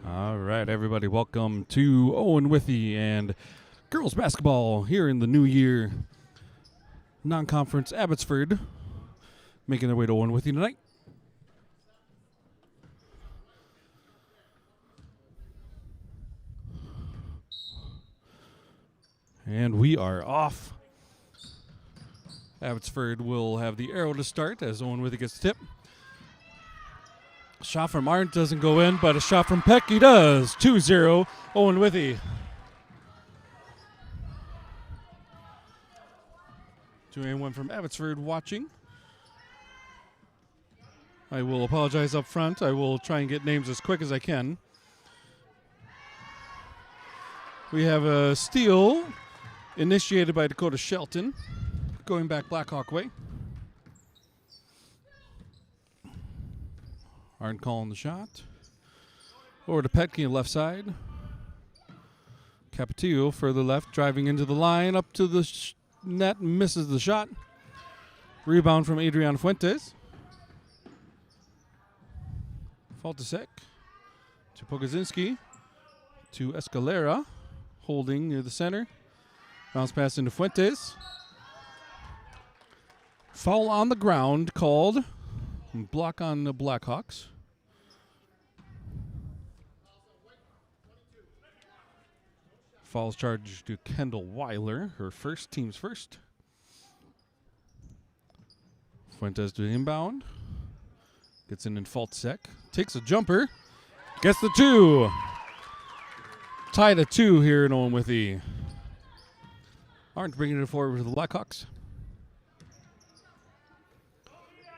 All right, everybody, welcome to Owen-Withee and girls basketball here in the new year. Non-conference Abbotsford making their way to Owen-Withee tonight. And we are off. Abbotsford will have the arrow to start as Owen-Withee gets tipped. A shot from Arndt doesn't go in, but a shot from Pecky does. 2-0, Owen-Withee. 2-1 from Abbotsford watching. I will apologize up front. I will try and get names as quick as I can. We have a steal initiated by Dakota Shelton, going back Blackhawk way. Arndt calling the shot. Over to Petke on left side. Capetillo further left, driving into the line, up to the net, misses the shot. Rebound from Adrian Fuentes. Faltasek to Pogozinski to Escalera, holding near the center. Bounce pass into Fuentes. Foul on the ground called. Block on the Blackhawks. Fouls charged to Kendall Weiler, her first, team's first. Fuentes to inbound. Gets in Faltasek. Takes a jumper. Gets the two. Tied at 2 here in Owen-Withee. Arndt bringing it forward to the Blackhawks.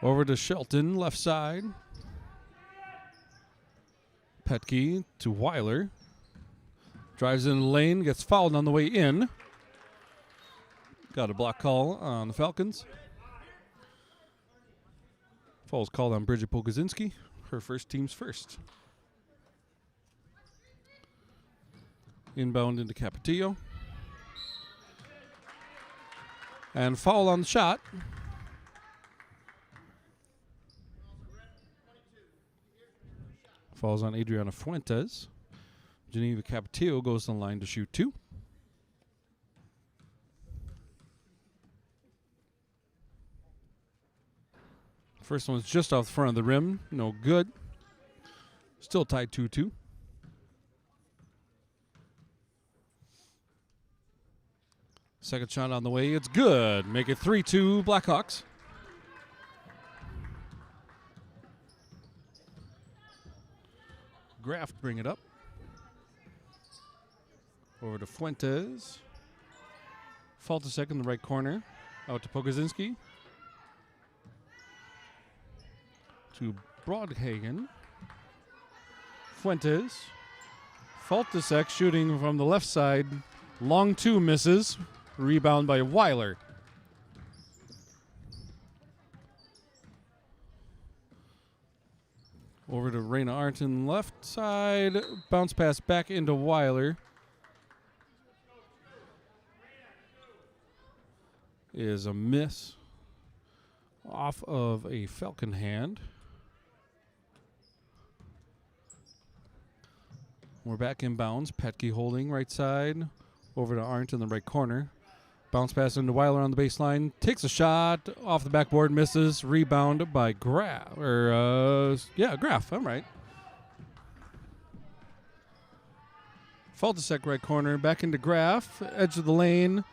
Over to Shelton, left side. Petke to Weiler. Drives in the lane, gets fouled on the way in. Got a block call on the Falcons. Foul's called on Bridget Pogozinski, her first, team's first. Inbound into Capetillo. And foul on the shot. Falls on Adriana Fuentes. Geneva Capetillo goes on the line to shoot 2. First one's just off the front of the rim. No good. Still tied 2-2. Second shot on the way. It's good. Make it 3-2 Blackhawks. Graft bring it up. Over to Fuentes. Faltasek in the right corner. Out to Pogozinski. To Broadhagen. Fuentes. Faltasek shooting from the left side. Long 2 misses. Rebound by Weiler. Over to Raina Arnton, left side. Bounce pass back into Weiler. Is a miss off of a Falcon hand. We're back in bounds. Petke holding right side. Over to Arndt in the right corner. Bounce pass into Weiler on the baseline. Takes a shot off the backboard, misses. Rebound by Graf. Graf. I'm right. Faltasek right corner. Back into Graf. Edge of the lane.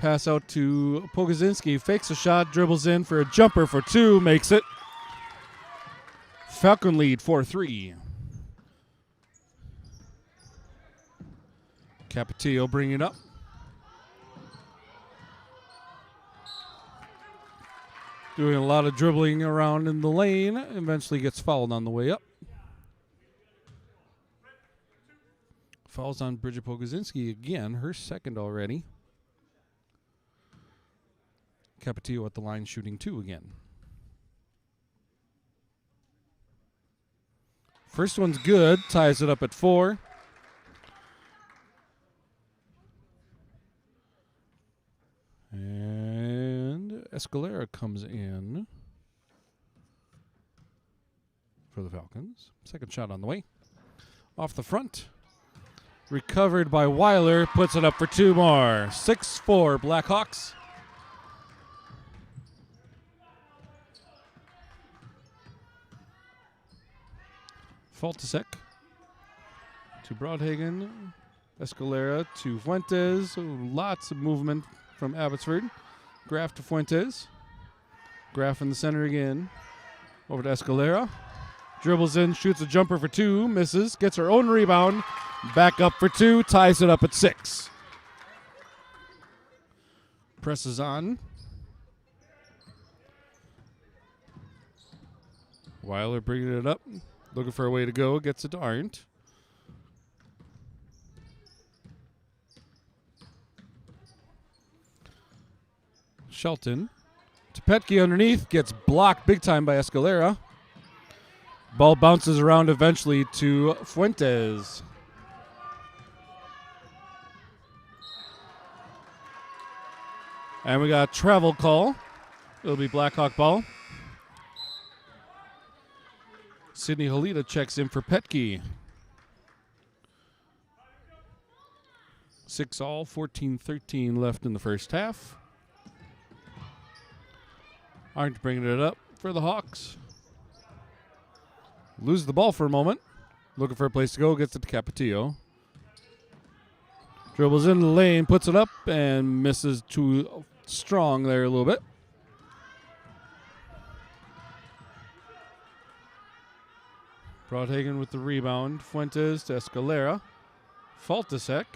Pass out to Pogozinski. Fakes a shot. Dribbles in for a jumper for 2. Makes it. Falcon lead 4-3. Capetillo bringing it up. Doing a lot of dribbling around in the lane. Eventually gets fouled on the way up. Fouls on Bridget Pogozinski again. Her second already. Capetillo at the line shooting 2 again. First one's good. Ties it up at 4. And Escalera comes in for the Falcons. Second shot on the way. Off the front. Recovered by Weiler. Puts it up for 2 more. 6-4 Blackhawks. Faltasek to Broadhagen. Escalera to Fuentes. Lots of movement from Abbotsford. Graf to Fuentes. Graf in the center again. Over to Escalera. Dribbles in, shoots a jumper for 2, misses, gets her own rebound. Back up for 2, ties it up at 6. Presses on. Weiler bringing it up. Looking for a way to go. Gets it to Arndt. Shelton. To Petke underneath. Gets blocked big time by Escalera. Ball bounces around eventually to Fuentes. And we got a travel call. It'll be Blackhawk ball. Sydney Halita checks in for Petke. 6-all, 14-13 left in the first half. Arndt bringing it up for the Hawks. Loses the ball for a moment. Looking for a place to go. Gets it to Capetillo. Dribbles in the lane. Puts it up and misses too strong there a little bit. Broadhagen with the rebound. Fuentes to Escalera. Faltasek.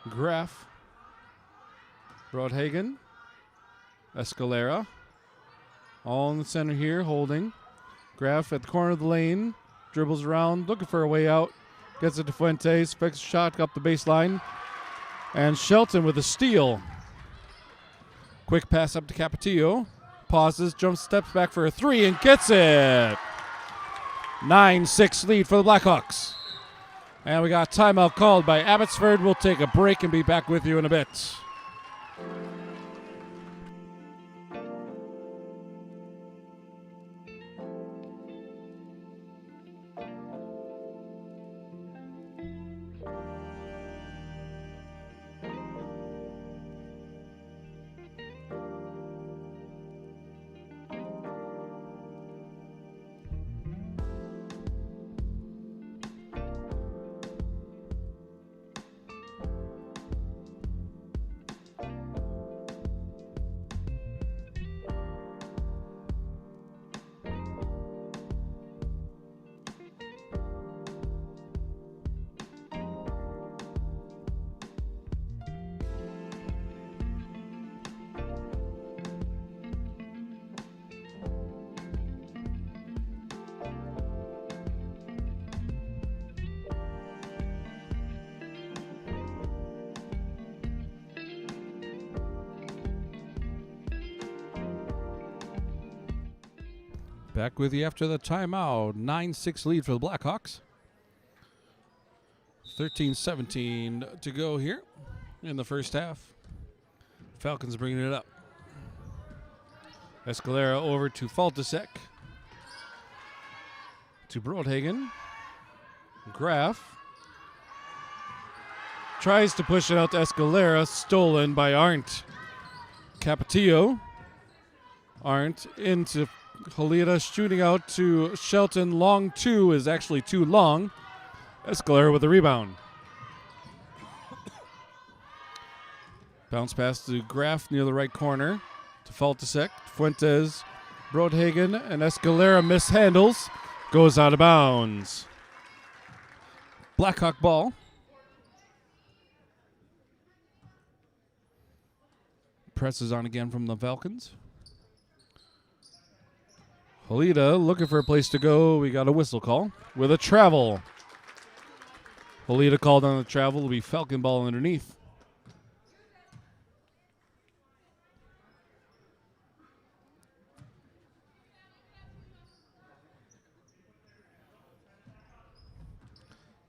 Graf. Broadhagen. Escalera. All in the center here, holding. Graf at the corner of the lane. Dribbles around, looking for a way out. Gets it to Fuentes. Fixes shot up the baseline. And Shelton with a steal. Quick pass up to Capetillo. Pauses, jumps, steps back for a 3, and gets it. 9-6 lead for the Blackhawks. And we got timeout called by Abbotsford. We'll take a break and be back with you in a bit. Back with you after the timeout. 9-6 lead for the Blackhawks. 13-17 to go here in the first half. Falcons bringing it up. Escalera over to Faltasek. To Broadhagen. Graf. Tries to push it out to Escalera. Stolen by Arndt. Capetillo. Arndt into Halita, shooting out to Shelton. Long 2 is actually too long. Escalera with the rebound. Bounce pass to Graf near the right corner. To Faltasek, Fuentes, Broadhagen, and Escalera mishandles. Goes out of bounds. Blackhawk ball. Press is on again from the Falcons. Halita looking for a place to go. We got a whistle call with a travel. Halita called on the travel. Will be Falcon ball underneath.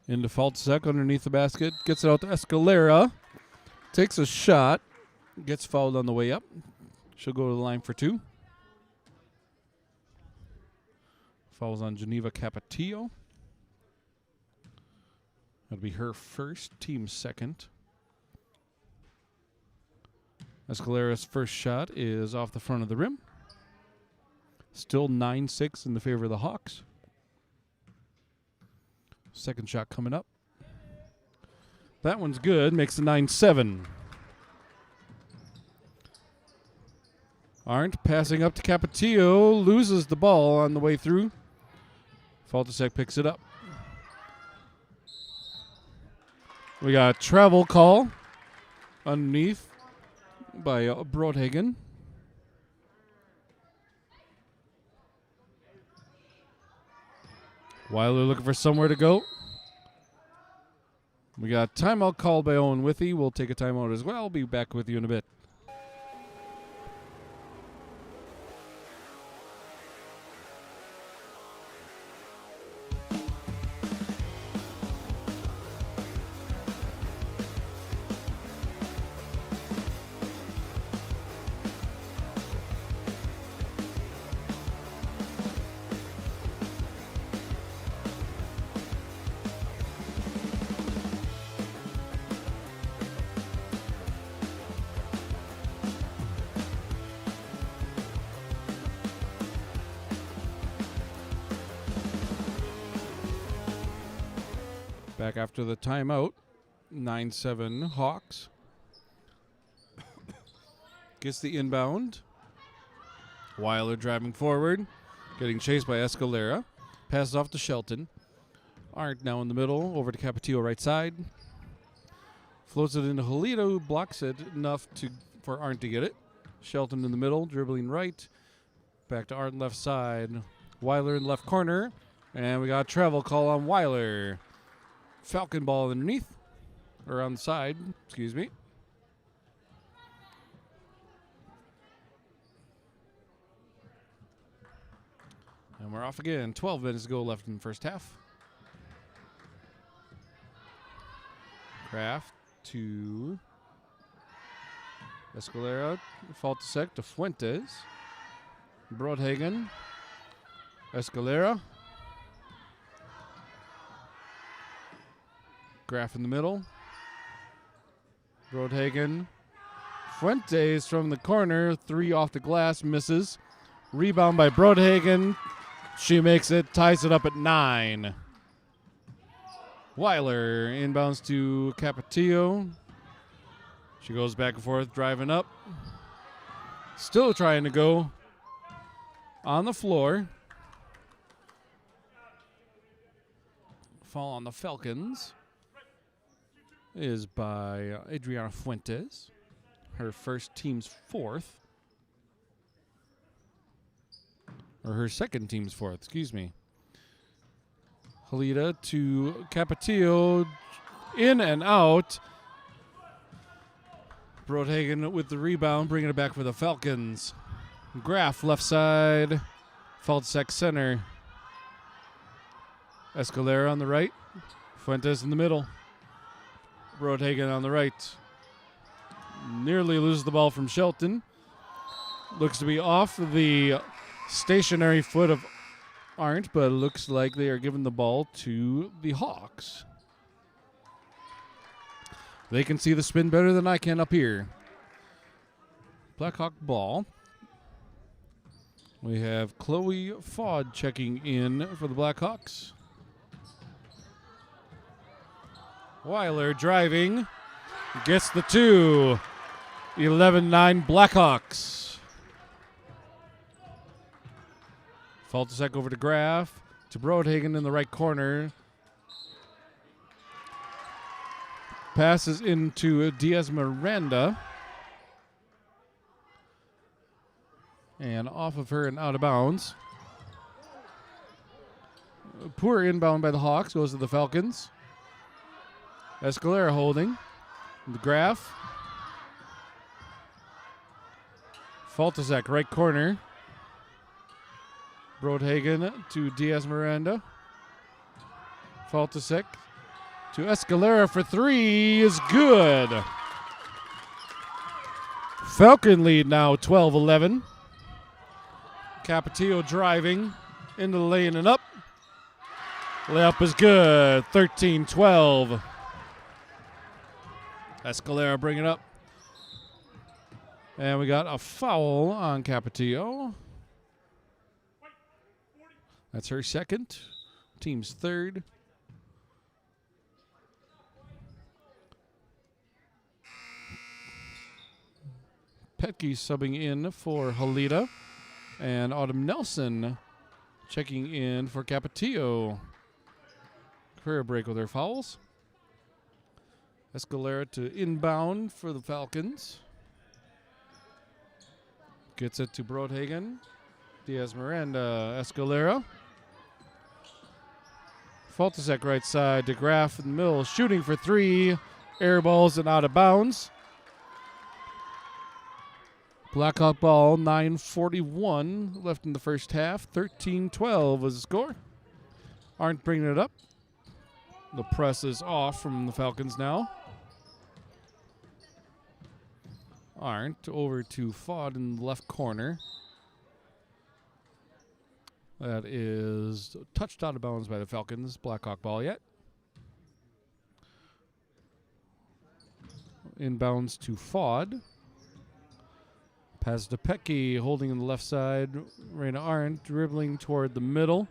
In default sec underneath the basket. Gets it out to Escalera. Takes a shot. Gets fouled on the way up. She'll go to the line for 2. Fouls on Geneva Capetillo. That'll be her first, team second. Escalera's first shot is off the front of the rim. Still 9-6 in the favor of the Hawks. Second shot coming up. That one's good. Makes it 9-7. Arndt passing up to Capetillo. Loses the ball on the way through. Faltasek picks it up. We got a travel call underneath by Brodhagen. Weiler looking for somewhere to go. We got a timeout called by Owen-Withee. We'll take a timeout as well. Be back with you in a bit. Back after the timeout, 9-7 Hawks. Gets the inbound. Weiler driving forward, getting chased by Escalera. Passes off to Shelton. Arndt now in the middle, over to Capetillo right side. Floats it into Halita, who blocks it enough for Arndt to get it. Shelton in the middle, dribbling right. Back to Arndt left side. Weiler in left corner. And we got a travel call on Weiler. Falcon ball underneath, or on the side, excuse me. And we're off again. 12 minutes to go left in the first half. Kraft to Escalera. Faltasek to Fuentes. Brodhagen. Escalera. Graf in the middle. Brodhagen. Fuentes from the corner. 3 off the glass. Misses. Rebound by Brodhagen. She makes it. Ties it up at 9. Weiler inbounds to Capetillo. She goes back and forth, driving up. Still trying to go on the floor. Fall on the Falcons is by Adriana Fuentes. Her first team's 4th. Or her second team's 4th, excuse me. Halita to Capetillo. In and out. Brodhagen with the rebound, bringing it back for the Falcons. Graf left side. Faltasek center. Escalera on the right. Fuentes in the middle. Brodhagen on the right. Nearly loses the ball from Shelton. Looks to be off the stationary foot of Arndt, but it looks like they are giving the ball to the Hawks. They can see the spin better than I can up here. Blackhawk ball. We have Chloe Ford checking in for the Blackhawks. Weiler driving. Gets the 2. 11-9 Blackhawks. Faltasek over to Graf. To Brodhagen in the right corner. Passes into Diaz Miranda. And off of her and out of bounds. Poor inbound by the Hawks. Goes to the Falcons. Escalera holding. The Graf. Faltazek, right corner. Brodhagen to Diaz Miranda. Faltazek to Escalera for three is good. Falcon lead now 12-11. Capetillo driving into the lane and up. Layup is good. 13-12. Escalera bring it up. And we got a foul on Capetillo. That's her second. Team's third. Petke subbing in for Halida. And Autumn Nelson checking in for Capetillo. Career break with their fouls. Escalera to inbound for the Falcons. Gets it to Brodhagen. Diaz Miranda, Escalera. Faltazek right side to Graf and Mills shooting for three. Air balls and out of bounds. Blackhawk ball, 9:41 left in the first half. 13-12 was the score. Aren't bringing it up. The press is off from the Falcons now. Aren't over to Fod in the left corner. That is touched out of bounds by the Falcons. Blackhawk ball yet. Inbounds to Fod. Pass to Petke, holding on the left side. Raina Arndt dribbling toward the middle.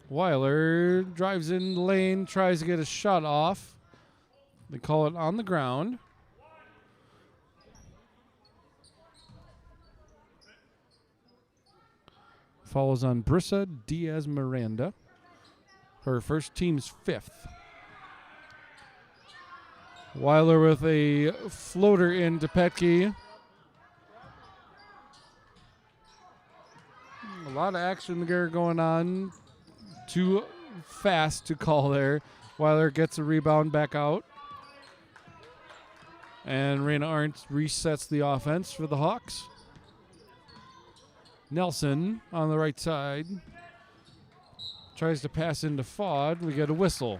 Weiler drives in the lane, tries to get a shot off. They call it on the ground. Follows on Brissa Diaz Miranda. Her first, team's fifth. Weiler with a floater into Petke. A lot of action there going on. Too fast to call there. Weiler gets a rebound back out. And Raina Arndt resets the offense for the Hawks. Nelson on the right side. Tries to pass into Fod. We get a whistle.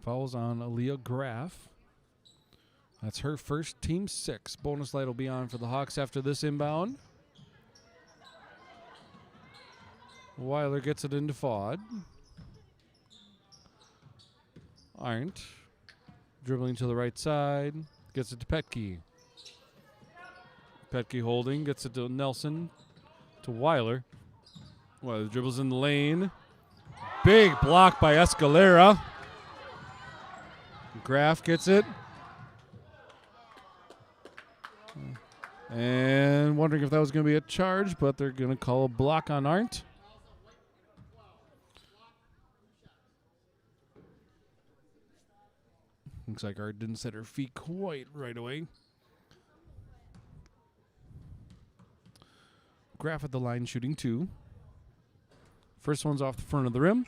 Fouls on Aaliyah Graf. That's her first, team 6. Bonus light will be on for the Hawks after this inbound. Weiler gets it into Fod. Arndt dribbling to the right side. Gets it to Petke. Petke holding. Gets it to Nelson. To Weiler. Weiler dribbles in the lane. Big block by Escalera. Graf gets it. And wondering if that was going to be a charge, but they're going to call a block on Arndt. Looks like Arndt didn't set her feet quite right away. Graf at the line shooting 2. First one's off the front of the rim.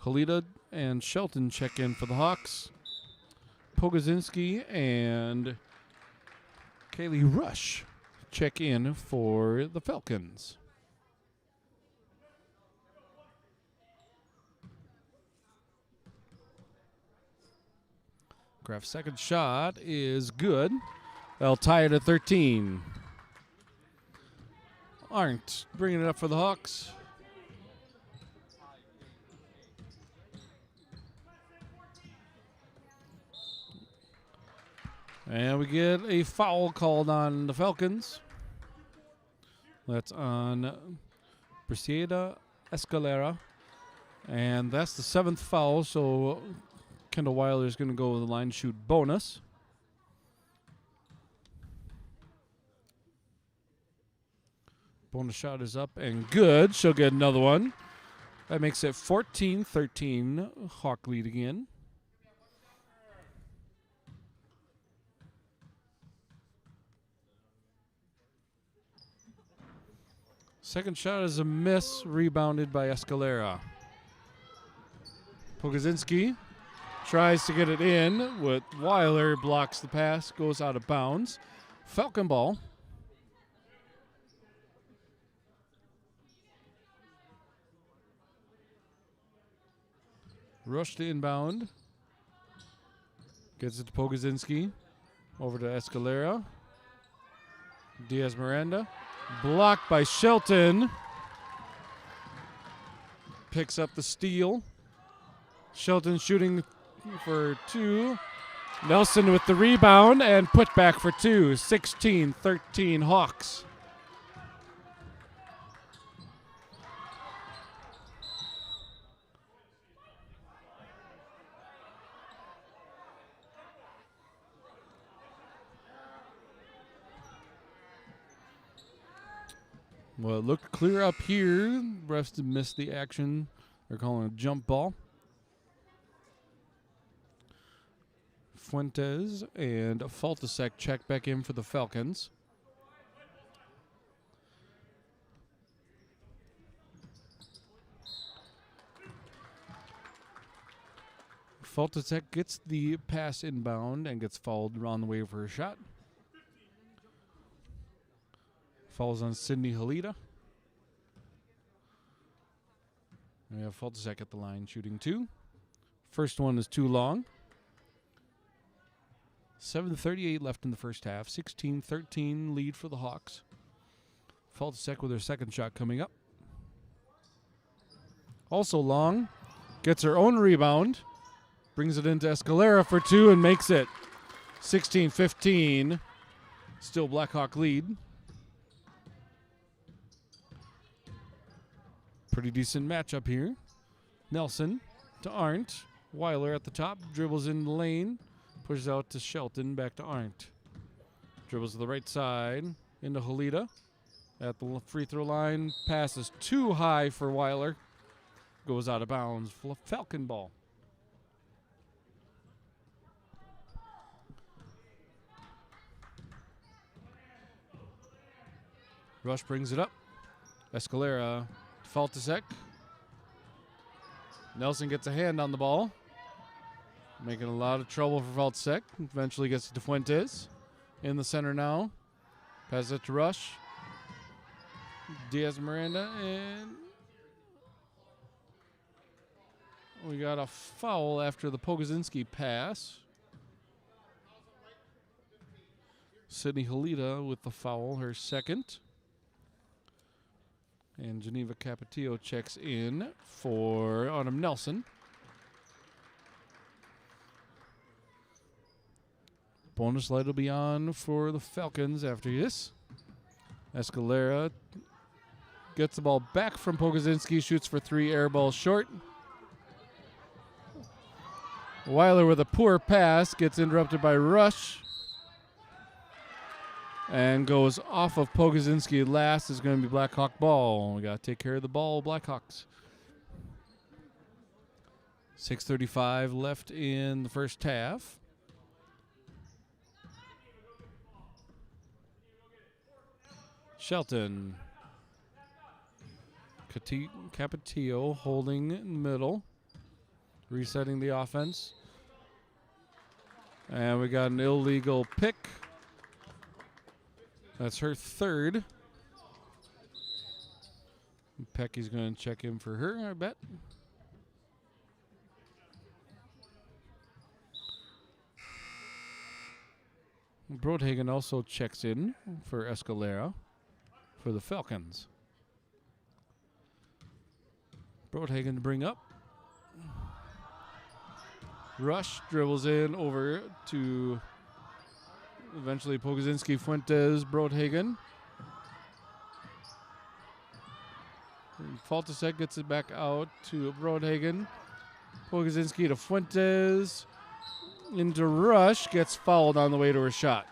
Halida and Shelton check in for the Hawks. Pogozinski and Kaylee Rush check in for the Falcons. Graf's second shot is good. They'll tie it at 13. Arndt bringing it up for the Hawks. And we get a foul called on the Falcons. That's on Briseida Escalera. And that's the 7th foul, so Kendall Weiler is going to go with the line shoot bonus. Bonus shot is up and good. She'll get another one. That makes it 14-13, Hawk lead again. Second shot is a miss, rebounded by Escalera. Pogozinski tries to get it in, with Weiler blocks the pass, goes out of bounds. Falcon ball. Rush to inbound. Gets it to Pogozinski. Over to Escalera. Diaz Miranda. Blocked by Shelton. Picks up the steal. Shelton shooting for two. Nelson with the rebound and put back for two. 16-13 Hawks. Well, it looked clear up here. Refs missed the action. They're calling a jump ball. Fuentes and Faltasek check back in for the Falcons. Faltasek gets the pass inbound and gets fouled on the way for a shot. Falls on Sidney Halida. We have Faltasek at the line shooting two. First one is too long. 7:38 left in the first half. 16-13 lead for the Hawks. Faltasek with her second shot coming up. Also long. Gets her own rebound. Brings it into Escalera for two and makes it 16-15. Still Blackhawk lead. Pretty decent matchup here. Nelson to Arndt. Weiler at the top. Dribbles in the lane. Pushes out to Shelton. Back to Arndt. Dribbles to the right side. Into Halida. At the free throw line. Passes too high for Weiler. Goes out of bounds. Falcon ball. Rush brings it up. Escalera. Faltasek. Nelson gets a hand on the ball. Making a lot of trouble for Faltasek. Eventually gets to Fuentes. In the center now. Passes it to Rush. Diaz Miranda. And we got a foul after the Pogozinski pass. Sidney Halida with the foul, her second. And Geneva Capetillo checks in for Autumn Nelson. Bonus light will be on for the Falcons after this. Escalera gets the ball back from Pogozinski, shoots for three, air ball short. Weiler with a poor pass, gets interrupted by Rush. And goes off of Pogozinski. Last is going to be Blackhawk ball. We got to take care of the ball, Blackhawks. 6:35 left in the first half. Shelton. Capetillo holding in middle. Resetting the offense. And we got an illegal pick. That's her third. Pecky's going to check in for her, I bet. Brodhagen also checks in for Escalera for the Falcons. Brodhagen to bring up. Rush dribbles in over to eventually Pogozinski, Fuentes, Brodhagen. Faltasek gets it back out to Brodhagen. Pogozinski to Fuentes. Into Rush. Gets fouled on the way to her shot.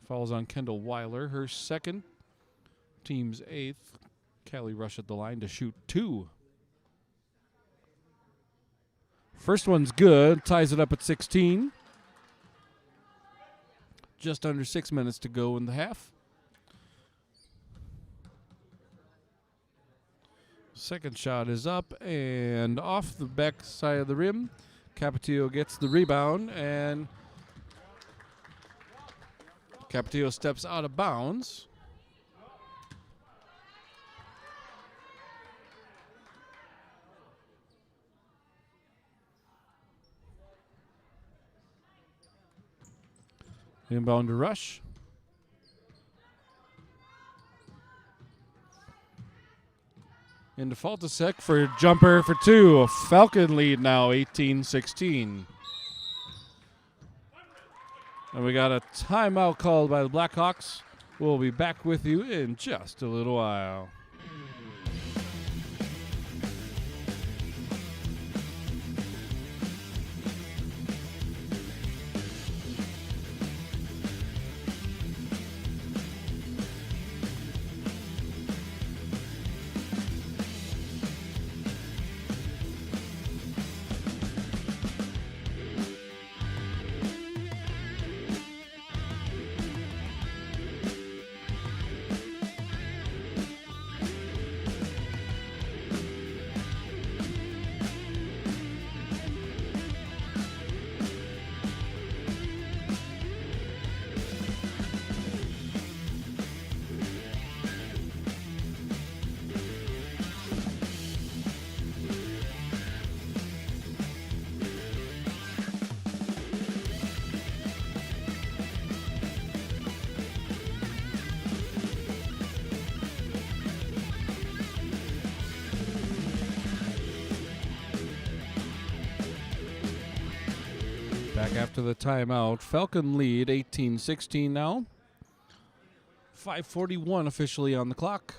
Falls on Kendall Weiler, her second, team's 8th. Callie Rush at the line to shoot 2. First one's good, ties it up at 16. Just under 6 minutes to go in the half. Second shot is up and off the back side of the rim. Capetillo gets the rebound, and Capetillo steps out of bounds. Inbound to Rush. Into Faltasek for jumper for 2. Falcon lead now, 18-16. And we got a timeout called by the Blackhawks. We'll be back with you in just a little while. Back after the timeout. Falcon lead 18-16 now. 5:41 officially on the clock.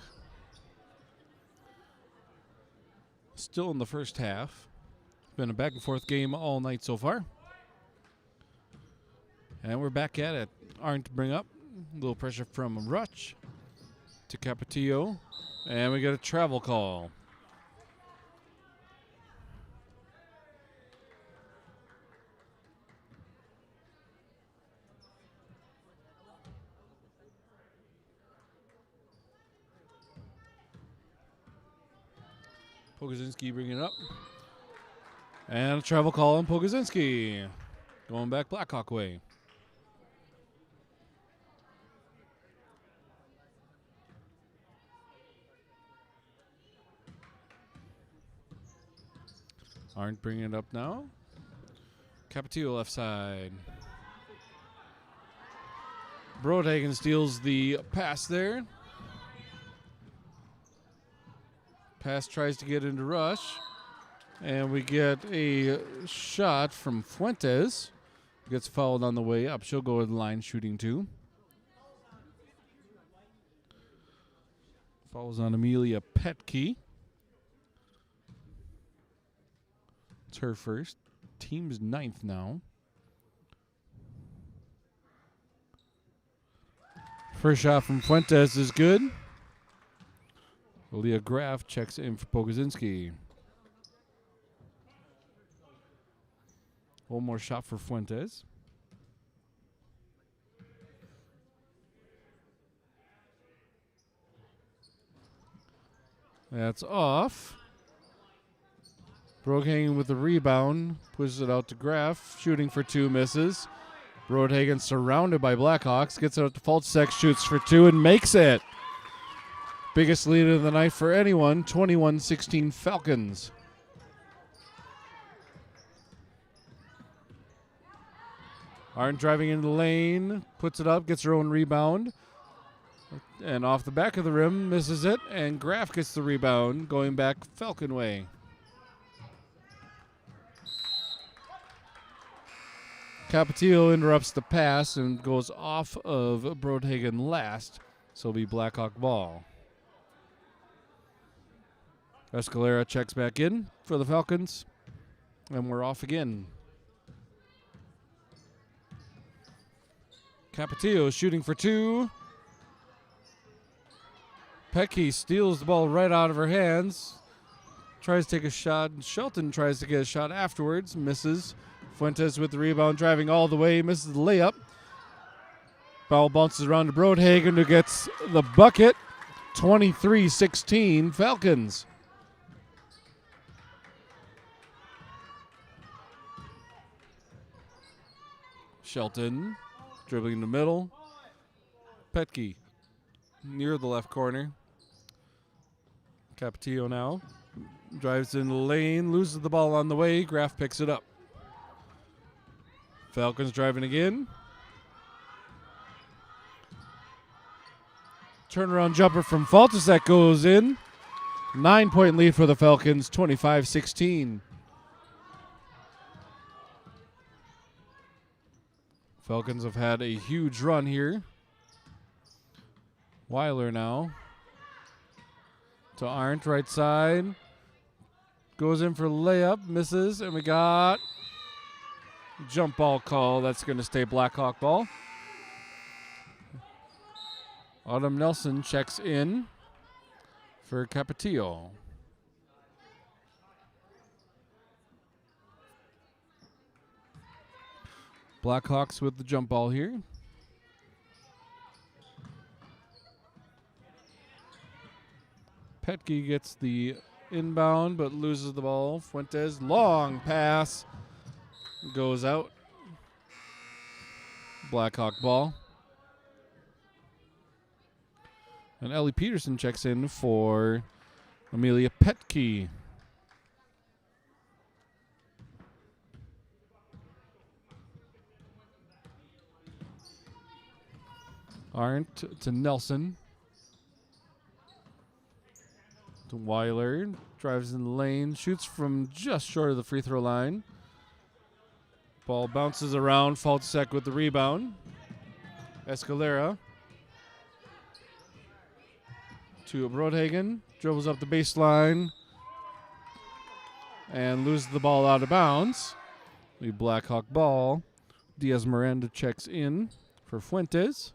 Still in the first half. Been a back and forth game all night so far. And we're back at it. Arndt to bring up. A little pressure from Rush to Capetillo. And we got a travel call. Pogozinski bringing it up. And a travel call on Pogozinski. Going back Blackhawk way. Arndt bringing it up now. Capetillo left side. Brodhagen steals the pass there. Pass tries to get into Rush. And we get a shot from Fuentes. Gets fouled on the way up. She'll go to the line shooting 2. Fouls on Amelia Petke. It's her first. Team's 9th now. First shot from Fuentes is good. Leah Graf checks in for Pogozinski. One more shot for Fuentes. That's off. Brodhagen with the rebound. Pushes it out to Graf. Shooting for 2, misses. Brodhagen surrounded by Blackhawks. Gets it out to Faltasek. Shoots for 2 and makes it. Biggest lead of the night for anyone, 21-16 Falcons. Arndt driving into the lane, puts it up, gets her own rebound. And off the back of the rim, misses it, and Graf gets the rebound, going back Falcon way. Capetillo interrupts the pass and goes off of Brodhagen last, so it'll be Blackhawk ball. Escalera checks back in for the Falcons, and we're off again. Capetillo shooting for two. Petke steals the ball right out of her hands. Tries to take a shot. Shelton tries to get a shot afterwards. Misses. Fuentes with the rebound, driving all the way. Misses the layup. Ball bounces around to Broadhagen, who gets the bucket. 23-16 Falcons. Shelton dribbling in the middle. Petke near the left corner. Capetillo now drives in the lane, loses the ball on the way. Graf picks it up. Falcons driving again. Turnaround jumper from Faltusek goes in. 9-point lead for the Falcons, 25-16. Falcons have had a huge run here. Weiler now to Arndt, right side. Goes in for layup, misses, and we got jump ball call. That's going to stay Blackhawk ball. Autumn Nelson checks in for Capetillo. Blackhawks with the jump ball here. Petke gets the inbound but loses the ball. Fuentes, long pass, goes out. Blackhawk ball. And Ellie Peterson checks in for Amelia Petke. Arndt to Nelson. To Weiler. Drives in the lane. Shoots from just short of the free throw line. Ball bounces around. Faltusek with the rebound. Escalera. To Broadhagen. Dribbles up the baseline. And loses the ball out of bounds. The Blackhawk ball. Diaz Miranda checks in for Fuentes.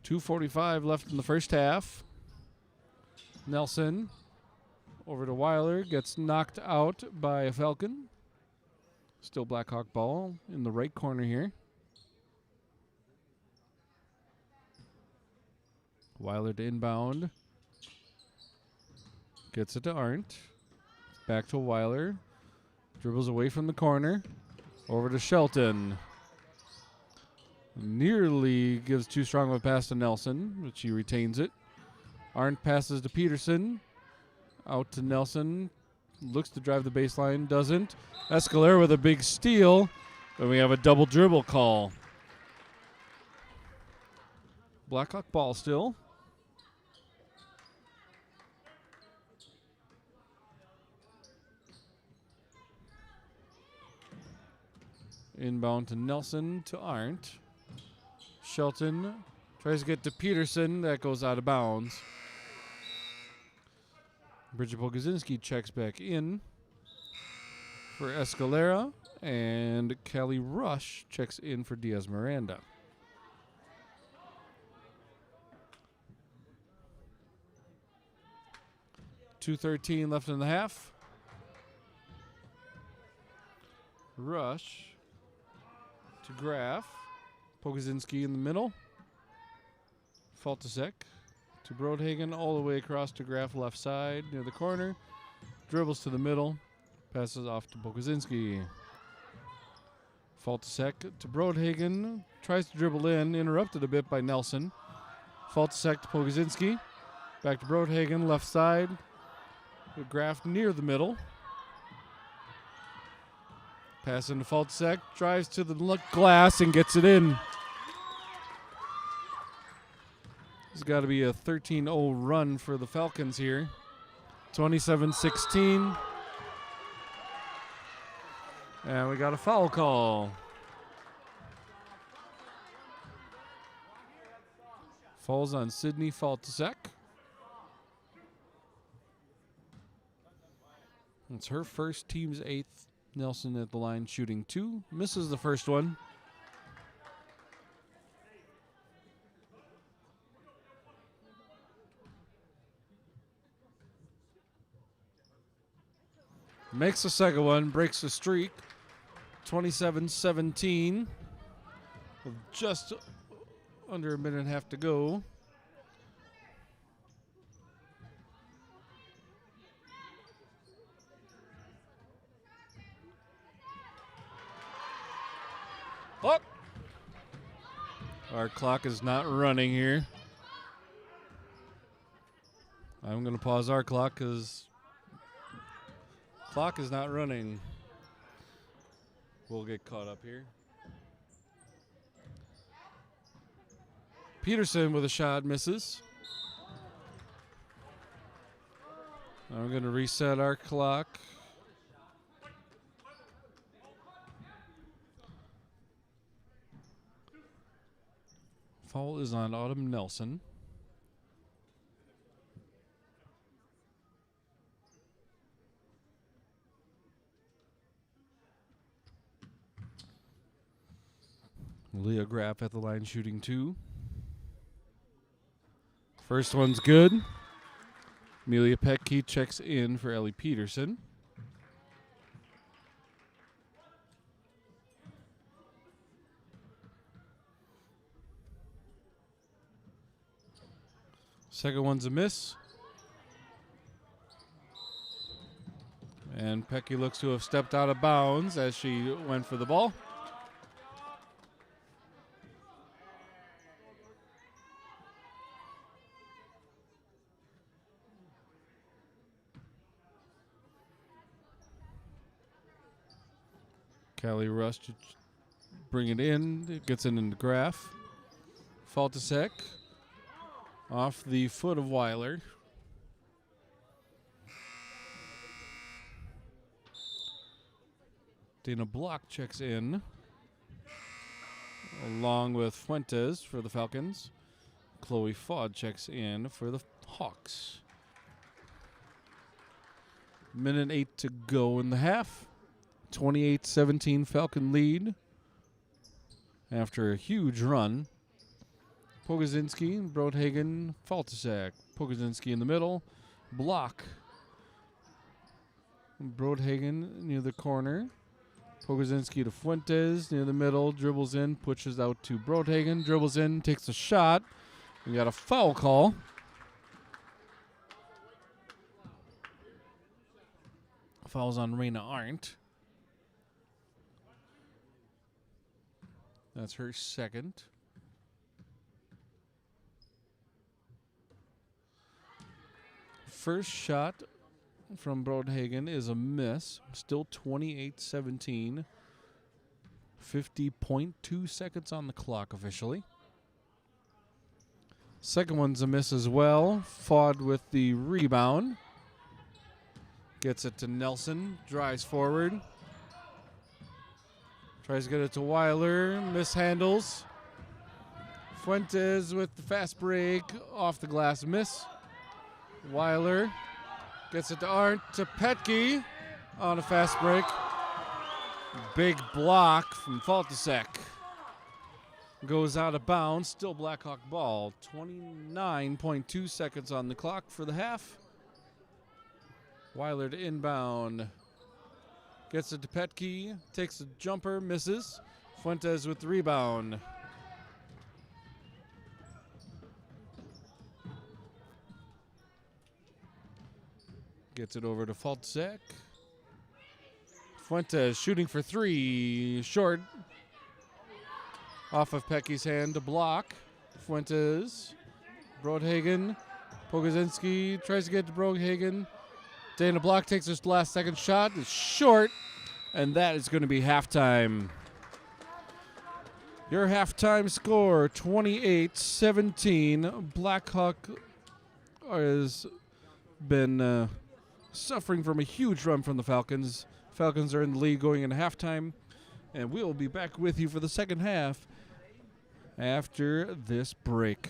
.245 left in the first half. Nelson over to Weiler, gets knocked out by a Falcon. Still Blackhawk ball in the right corner here. Weiler to inbound. Gets it to Arndt. Back to Weiler. Dribbles away from the corner. Over to Shelton. Nearly gives too strong of a pass to Nelson, but she retains it. Arndt passes to Peterson. Out to Nelson. Looks to drive the baseline. Doesn't. Escalera with a big steal. And we have a double dribble call. Blackhawk ball still. Inbound to Nelson to Arndt. Shelton tries to get to Peterson. That goes out of bounds. Bridget Bogazinski checks back in for Escalera. And Kelly Rush checks in for Diaz Miranda. .213 left in the half. Rush to Graf. Pogazinski in the middle. Faltusek to Broadhagen all the way across to Graf left side near the corner. Dribbles to the middle. Passes off to Pogazinski. Faltusek to Broadhagen. Tries to dribble in. Interrupted a bit by Nelson. Faltusek to Pogazinski. Back to Broadhagen left side. Graf near the middle. Pass into Faltusek. Drives to the glass and gets it in. There's got to be a 13-0 run for the Falcons here. 27-16. And we got a foul call. Falls on Sydney Faltusek. It's her first, team's 8th. Nelson at the line shooting 2. Misses the first one. Makes the second one, breaks the streak. 27-17. With just under a minute and a half to go. Up. Our clock is not running here. I'm going to pause our clock because clock is not running. We'll get caught up here. Peterson with a shot, misses. I'm going to reset our clock. Foul is on Autumn Nelson. Leah Graff at the line shooting 2. First one's good. Amelia Petke checks in for Ellie Peterson. Second one's a miss. And Petke looks to have stepped out of bounds as she went for the ball. Callie Rush to bring it in. It gets it into Graff. Faltasek off the foot of Weiler. Dana Block checks in along with Fuentes for the Falcons. Chloe Fod checks in for the Hawks. Minute 8 to go in the half. 28-17 Falcon lead after a huge run. Pogozinski, Brodhagen, Faltasek. Pogozinski in the middle. Block. Brodhagen near the corner. Pogozinski to Fuentes near the middle. Dribbles in, pushes out to Brodhagen. Dribbles in, takes a shot. We got a foul call. Fouls on Raina Arndt. That's her second. First shot from Brodhagen is a miss. Still 28-17. 50.2 seconds on the clock officially. Second one's a miss as well. Fod with the rebound. Gets it to Nelson. Drives forward. Tries to get it to Weiler. Mishandles. Fuentes with the fast break. Off the glass miss. Weiler gets it to Arndt, to Petke on a fast break. Big block from Faltasek. Goes out of bounds. Still Blackhawk ball. 29.2 seconds on the clock for the half. Weiler to inbound. Gets it to Petke. Takes a jumper. Misses. Fuentes with the rebound. Gets it over to Faltasek. Fuentes shooting for 3. Short. Off of Petke's hand to block. Fuentes. Brodhagen. Pogozinski tries to get to Brodhagen. Dana Block takes his last second shot. It's short. And that is going to be halftime. Your halftime score, 28-17. Blackhawk has been suffering from a huge run from the Falcons. Falcons are in the lead going into halftime. And we will be back with you for the second half after this break.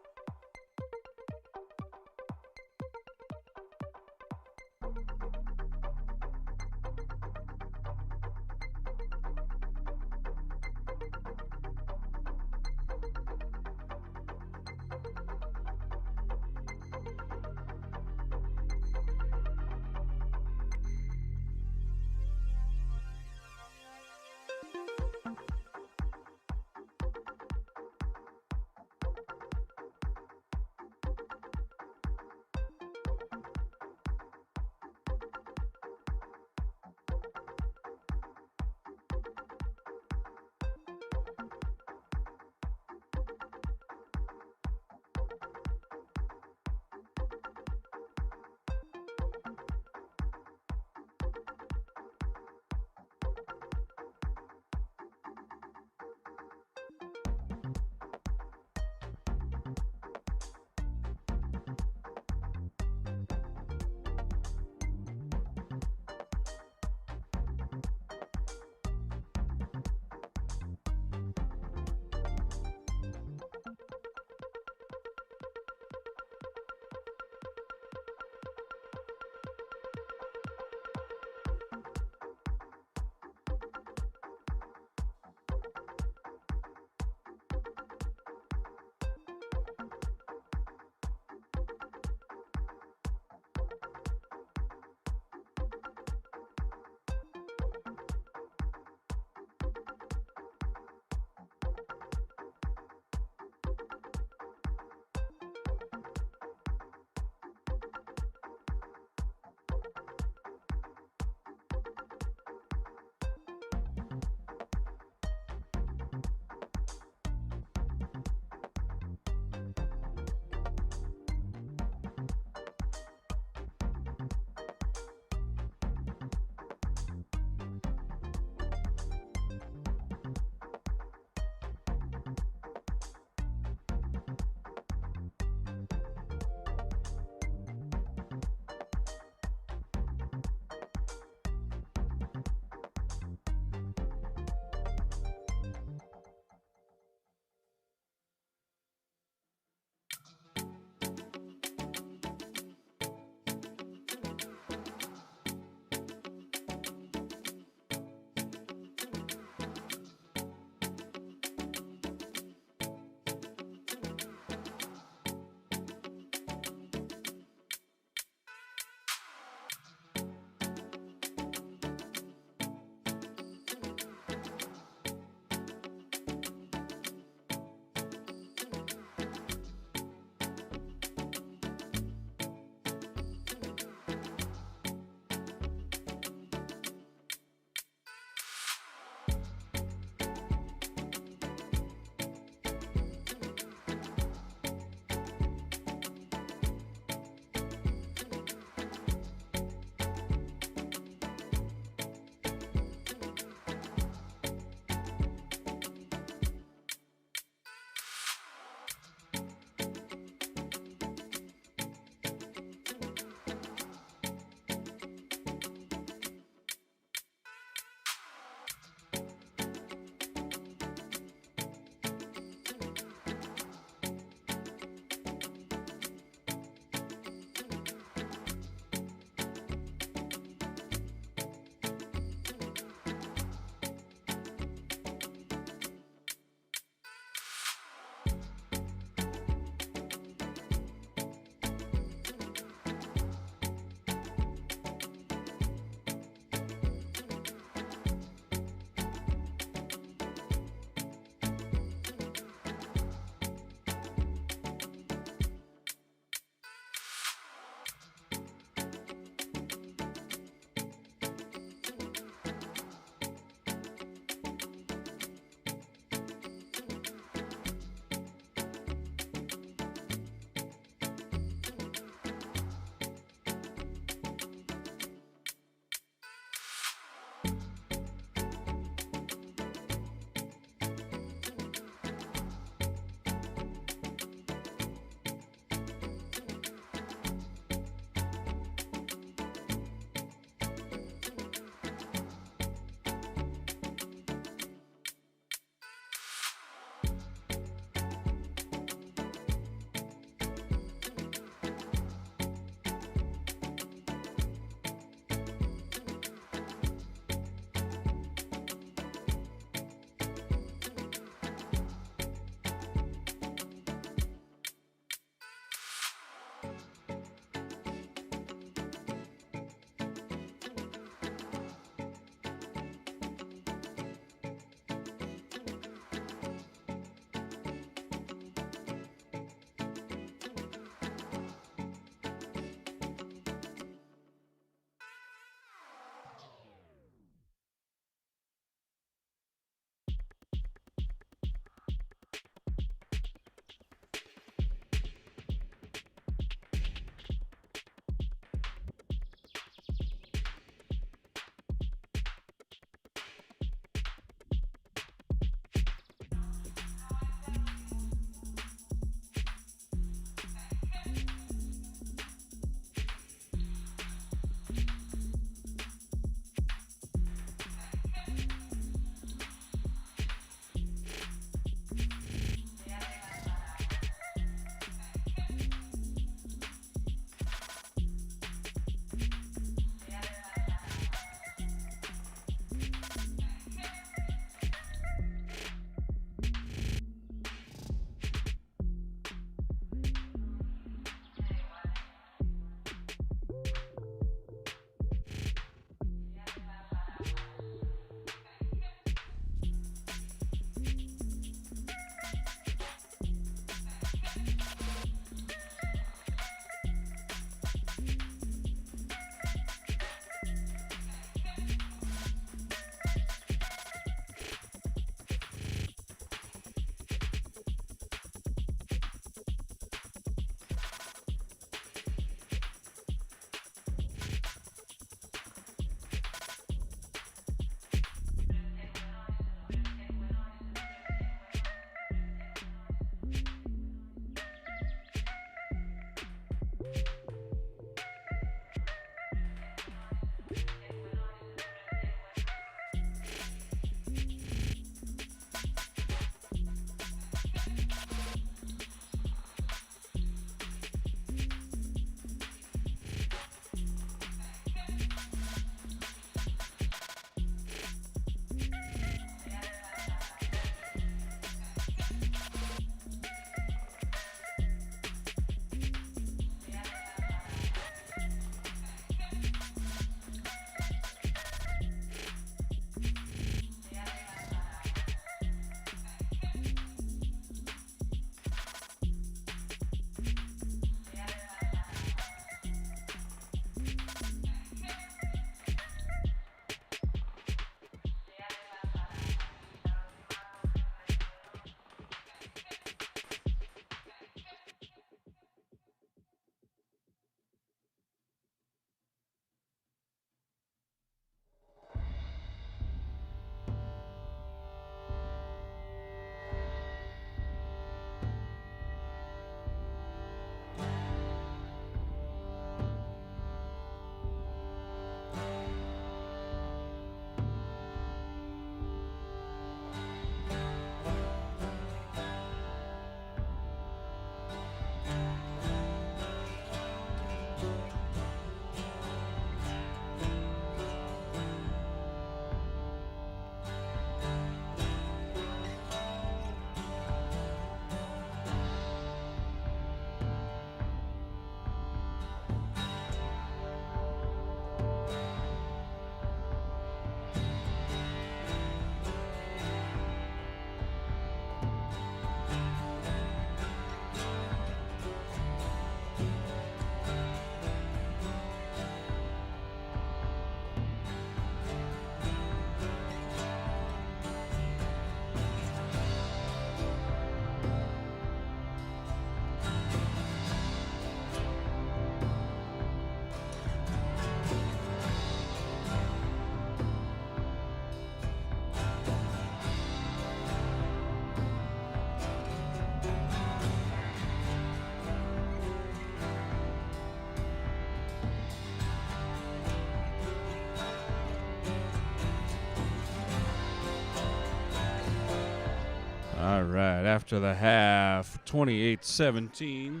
All right, after the half, 28-17.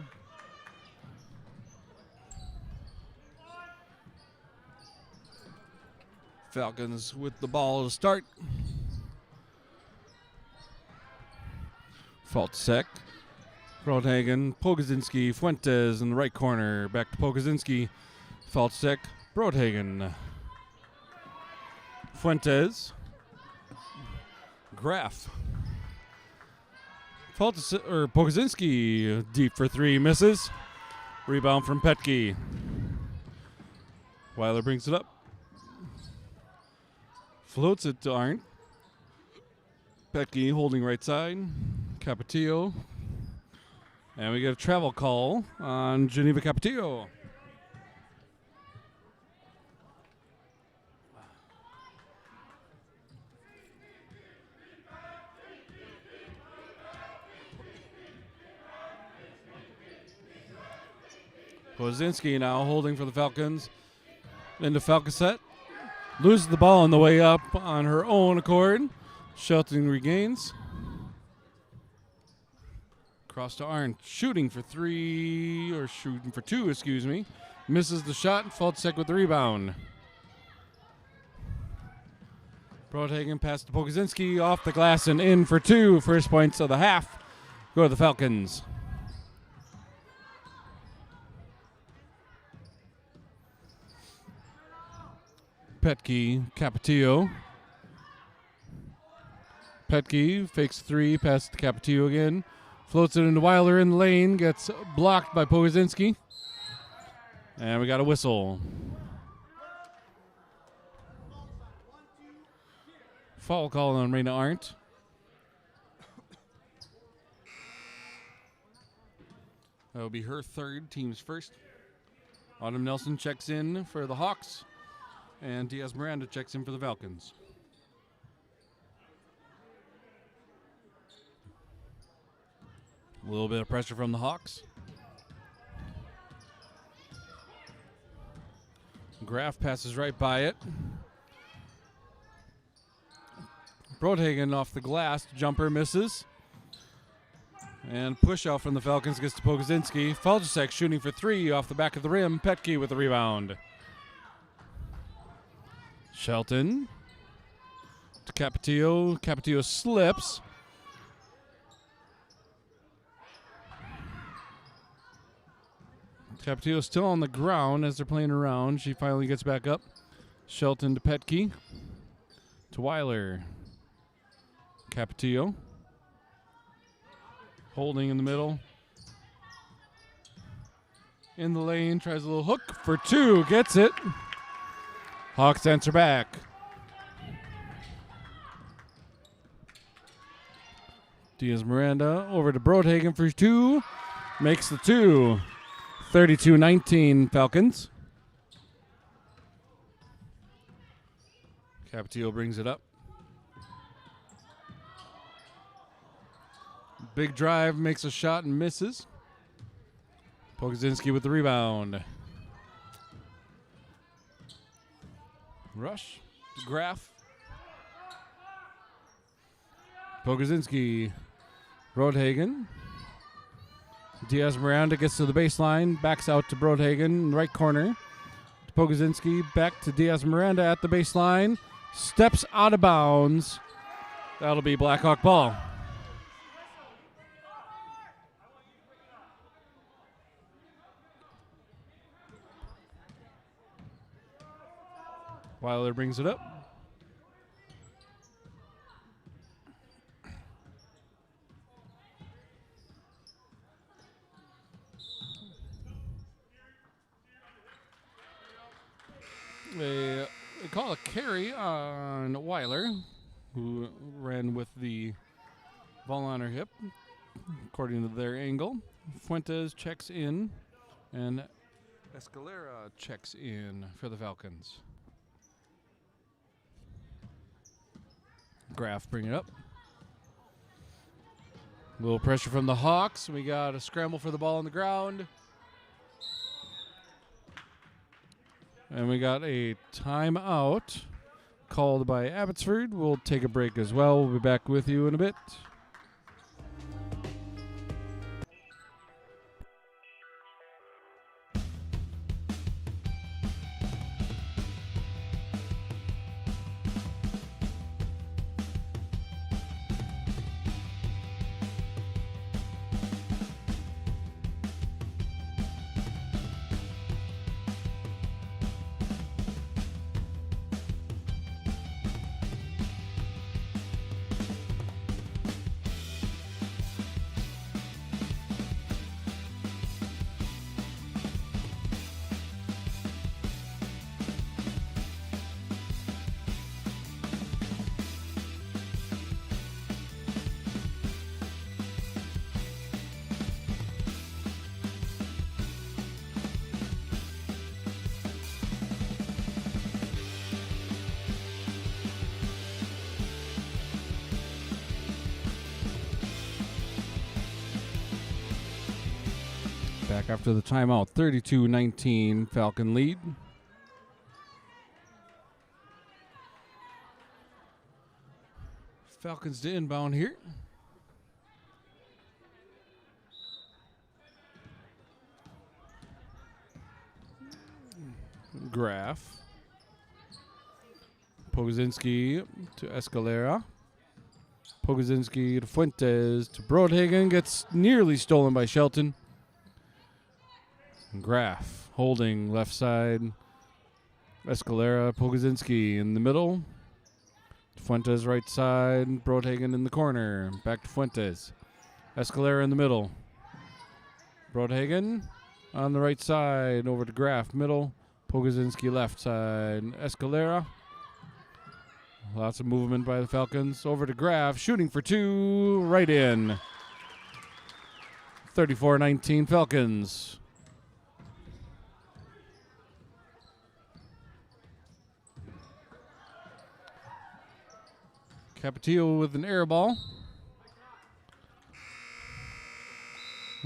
Falcons with the ball to start. Fault sec. Brodhagen, Pogozinski, Fuentes in the right corner. Back to Pogozinski. Fault sec. Brodhagen. Fuentes. Graf. Pogozinski deep for three, misses. Rebound from Petke. Weiler brings it up. Floats it to Arndt. Petke holding right side. Capetillo. And we get a travel call on Geneva Capetillo. Kozinski now holding for the Falcons. Into Falcoset. Loses the ball on the way up on her own accord. Shelton regains. Cross to Arndt. Shooting for three, or shooting for two, excuse me. Misses the shot. Fault sec with the rebound. Brodhagen pass to Pogozinski. Off the glass and in for two. First points of the half. Go to the Falcons. Petke, Capetillo. Petke fakes three, passes to Capetillo again. Floats it into Weiler in the lane, gets blocked by Pogozinski. And we got a whistle. Foul call on Raina Arndt. That'll be her third, team's first. Autumn Nelson checks in for the Hawks. And Diaz Miranda checks in for the Falcons. A little bit of pressure from the Hawks. Graf passes right by it. Brodhagen off the glass. Jumper misses. And push out from the Falcons gets to Pogozinski. Falcosek shooting for three off the back of the rim. Petke with the rebound. Shelton to Capetillo. Capetillo slips. Capetillo still on the ground as they're playing around. She finally gets back up. Shelton to Petke. To Weiler. Capetillo. Holding in the middle. In the lane. Tries a little hook for two. Gets it. Hawks answer back. Diaz Miranda over to Brodhagen for two. Makes the two. 32-19 Falcons. Capetillo brings it up. Big drive, makes a shot and misses. Pogozinski with the rebound. Rush. Graf. Pogozinski. Brodhagen. Diaz Miranda gets to the baseline. Backs out to Brodhagen in the right corner. Pogozinski back to Diaz Miranda at the baseline. Steps out of bounds. That'll be Blackhawk ball. Weiler brings it up. They call a carry on Weiler, who ran with the ball on her hip, according to their angle. Fuentes checks in, and Escalera checks in for the Falcons. Graf bring it up. A little pressure from the Hawks. We got a scramble for the ball on the ground. And we got a timeout called by Abbotsford. We'll take a break as well. We'll be back with you in a bit. Back after the timeout, 32-19, Falcon lead. Falcons to inbound here. Graf. Pogozinski to Escalera. Pogozinski to Fuentes to Brodhagen. Gets nearly stolen by Shelton. Graf holding left side. Escalera, Pogozinski in the middle. Fuentes right side. Brodhagen in the corner. Back to Fuentes. Escalera in the middle. Brodhagen on the right side. Over to Graf middle. Pogozinski left side. Escalera. Lots of movement by the Falcons. Over to Graf. Shooting for two. Right in. 34-19 Falcons. Capetillo with an air ball.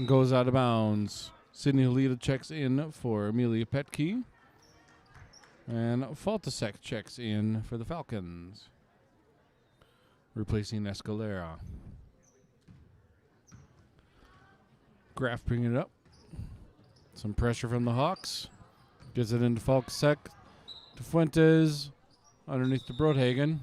Goes out of bounds. Sydney Halita checks in for Amelia Petke. And Faltasek checks in for the Falcons. Replacing Escalera. Graf bringing it up. Some pressure from the Hawks. Gets it into Faltasek. To Fuentes. Underneath to Brodhagen.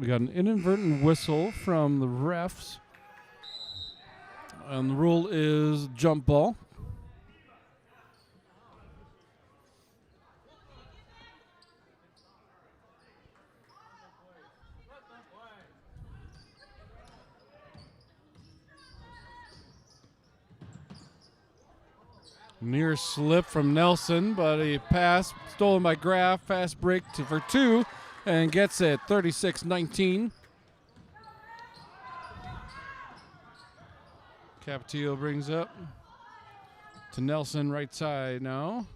We got an inadvertent whistle from the refs. And the rule is jump ball. Near slip from Nelson, but a pass stolen by Graf. Fast break for two. And gets it, 36-19. Capetillo brings up to Nelson, right side now.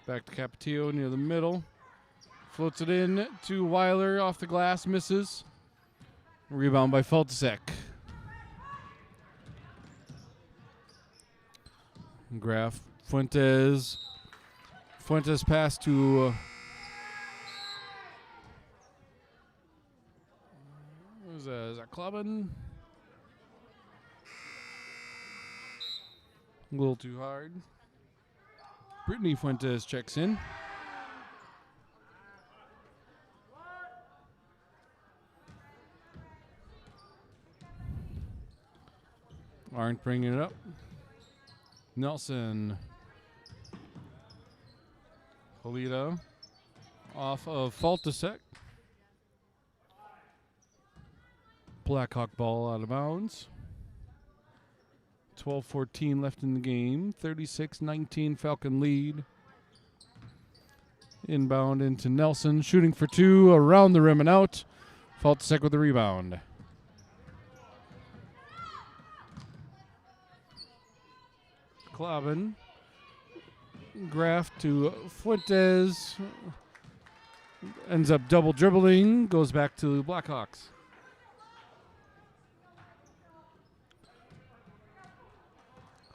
Back to Capetillo near the middle. Floats it in to Weiler, off the glass, misses. Rebound by Faltasek. Graf, Fuentes. Fuentes pass to... Is that clubbing? A little too hard. Brittany Fuentes checks in. Aren't bringing it up. Nelson. Polito. Off of Faltasek. Blackhawk ball out of bounds. 12-14 left in the game. 36-19 Falcon lead. Inbound into Nelson. Shooting for two. Around the rim and out. Faltasek with the rebound. Clavin. Graf to Fuentes. Ends up double dribbling. Goes back to Blackhawks.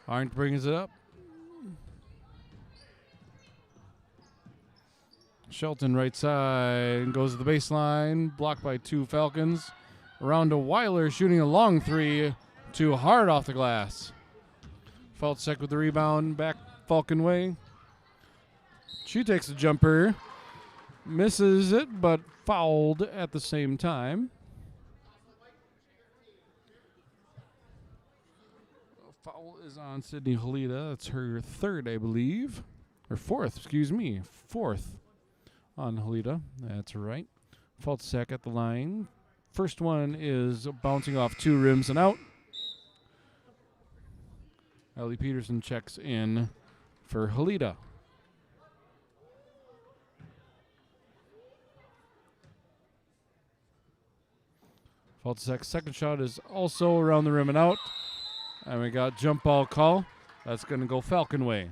Arndt brings it up. Shelton right side. Goes to the baseline. Blocked by two Falcons. Around to Weiler shooting a long three. Too hard off the glass. Faltasek with the rebound. Back Falcon way. She takes a jumper. Misses it, but fouled at the same time. Foul is on Sydney Halita. That's her third, I believe. Or fourth, excuse me. Fourth on Halita. That's right. Faltasek at the line. First one is bouncing off two rims and out. Ellie Peterson checks in for Halita. Fault to sec. Second shot is also around the rim and out. And we got jump ball call. That's going to go Falcon way.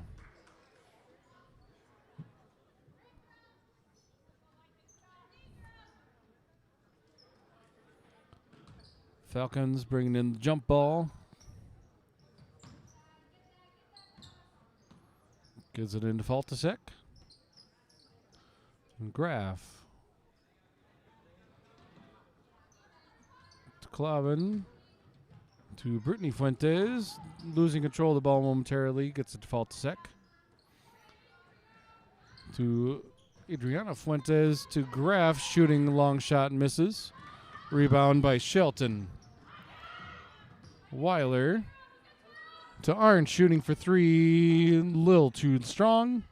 Falcons bringing in the jump ball. Gives it into fault to sec. And Graf. To Clavin. To Brittany Fuentes. Losing control of the ball momentarily. Gets it to fault to sec. To Adriana Fuentes. To Graf. Shooting long shot and misses. Rebound by Shelton. Weiler to Arndt, shooting for three, little too strong.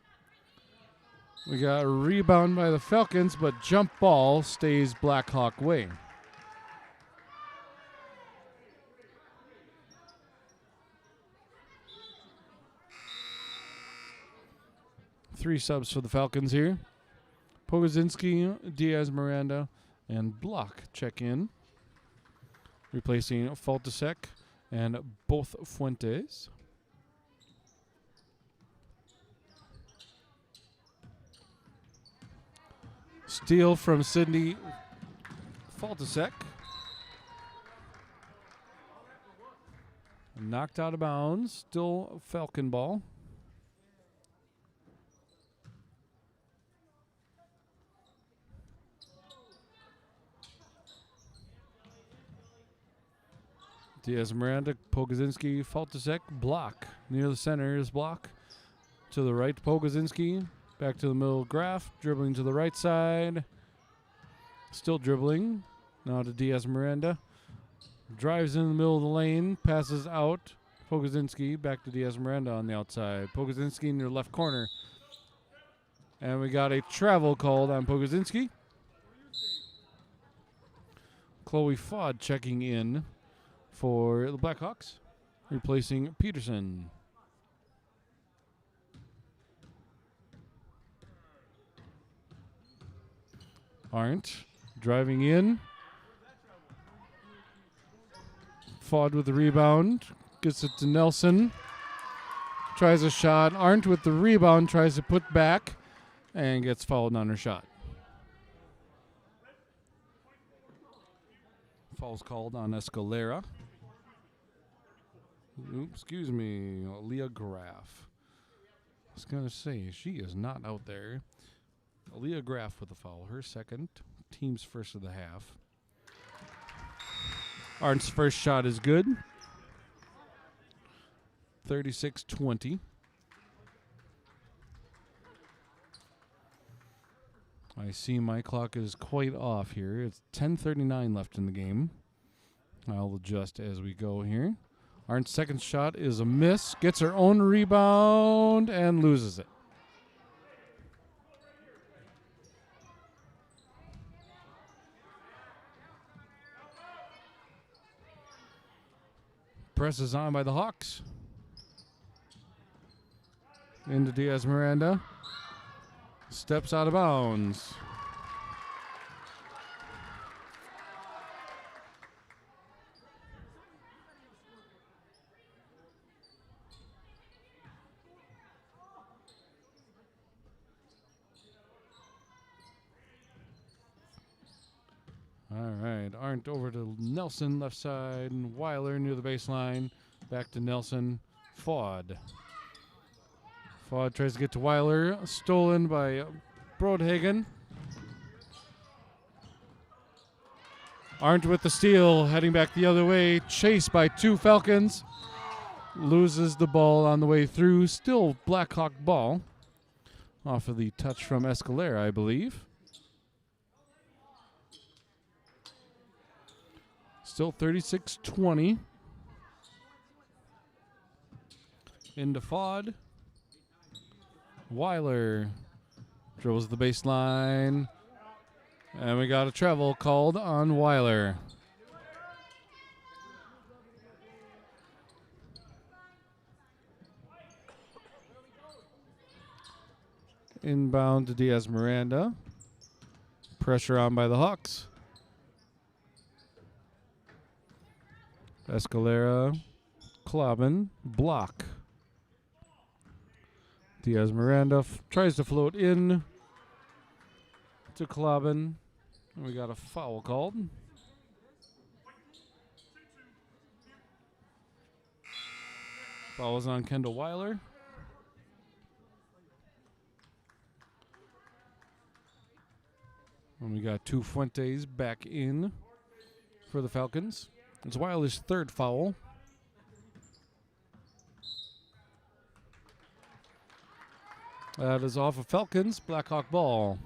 We got a rebound by the Falcons, but jump ball stays Blackhawk way. Three subs for the Falcons here. Pogozinski, Diaz Miranda, and Block check in. Replacing Faltasek and both Fuentes. Steal from Sydney Faltasek. Knocked out of bounds. Still Falcon ball. Diaz Miranda, Pogozinski, Faltasek, block. Near the center is block. To the right, Pogozinski. Back to the middle, Graf. Dribbling to the right side. Still dribbling. Now to Diaz Miranda. Drives in the middle of the lane. Passes out. Pogozinski back to Diaz Miranda on the outside. Pogozinski in your left corner. And we got a travel called on Pogozinski. Chloe Fod checking in for the Blackhawks, replacing Peterson. Arndt driving in. Fod with the rebound. Gets it to Nelson. Tries a shot. Arndt with the rebound. Tries to put back and gets fouled on her shot. Foul's called on Escalera. Oops, excuse me, Leah Graf. I was going to say, she is not out there. Leah Graf with a foul. Her second. Team's first of the half. Arndt's first shot is good. 36-20. I see my clock is quite off here. It's 10:39 left in the game. I'll adjust as we go here. Arndt's second shot is a miss. Gets her own rebound and loses it. Presses on by the Hawks. Into Diaz Miranda. Steps out of bounds. All right, Arndt over to Nelson, left side, and Weiler near the baseline. Back to Nelson. Fod. Fod tries to get to Weiler. Stolen by Brodhagen. Arndt with the steal, heading back the other way. Chased by two Falcons. Loses the ball on the way through. Still Blackhawk ball. Off of the touch from Escalera, I believe. Still 36-20. Into Fod. Weiler dribbles the baseline. And we got a travel called on Weiler. Inbound to Diaz Miranda. Pressure on by the Hawks. Escalera, Clobbin, block. Diaz Miranda tries to float in to Clobbin. And we got a foul called. Foul is on Kendall Weiler. And we got two Fuentes back in for the Falcons. It's Weiler's third foul. That is off of Falcons. Blackhawk ball.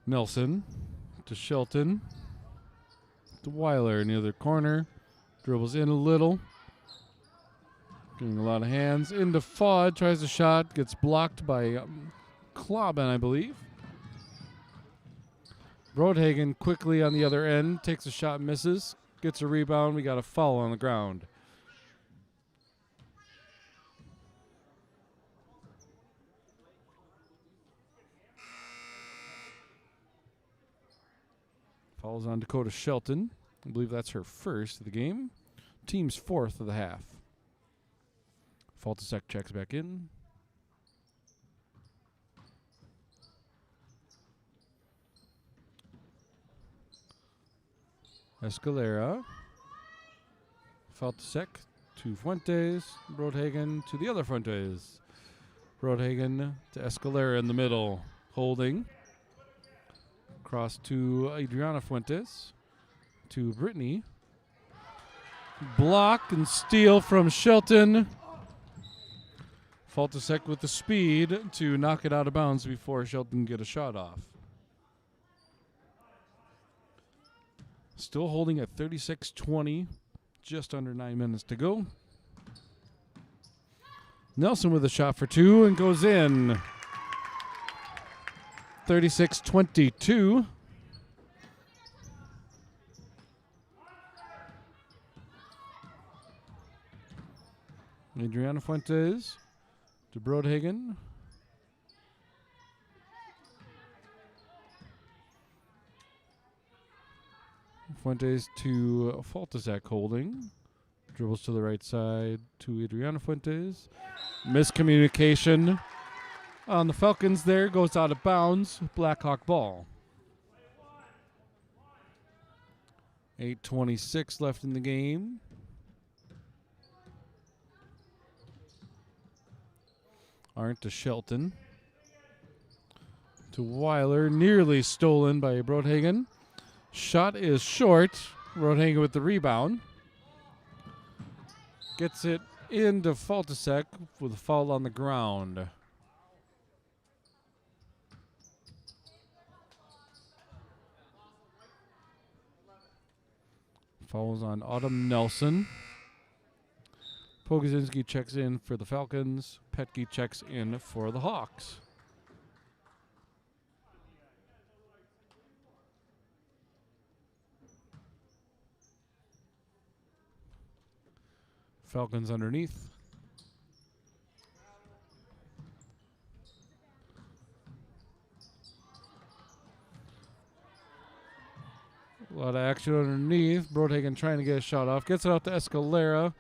Nelson to Shelton. To Weiler in the other corner. Dribbles in a little. Getting a lot of hands. Into Fudd. Tries a shot. Gets blocked by Clobbin, I believe. Brodhagen quickly on the other end. Takes a shot, misses. Gets a rebound. We got a foul on the ground. Foul's on Dakota Shelton. I believe that's her first of the game. Team's fourth of the half. Faltasek checks back in. Escalera. Faltasek to Fuentes. Brodhagen to the other Fuentes. Brodhagen to Escalera in the middle. Holding. Cross to Adriana Fuentes. To Brittany. Block and steal from Shelton. Faltasek with the speed to knock it out of bounds before Shelton can get a shot off. Still holding at 36-20. Just under 9 minutes to go. Nelson with a shot for two and goes in. 36-22. Adriana Fuentes to Brodhagen. Fuentes to Faltasek holding. Dribbles to the right side to Adriana Fuentes. Miscommunication on the Falcons there. Goes out of bounds. Blackhawk ball. 8:26 left in the game. Arndt to Shelton. To Weiler. Nearly stolen by Brodhagen. Shot is short. Brodhagen with the rebound. Gets it into Faltasek with a foul on the ground. Fouls on Autumn Nelson. Pogozinski checks in for the Falcons. Petke checks in for the Hawks. Falcons underneath. A lot of action underneath. Brodhagen trying to get a shot off. Gets it out to Escalera.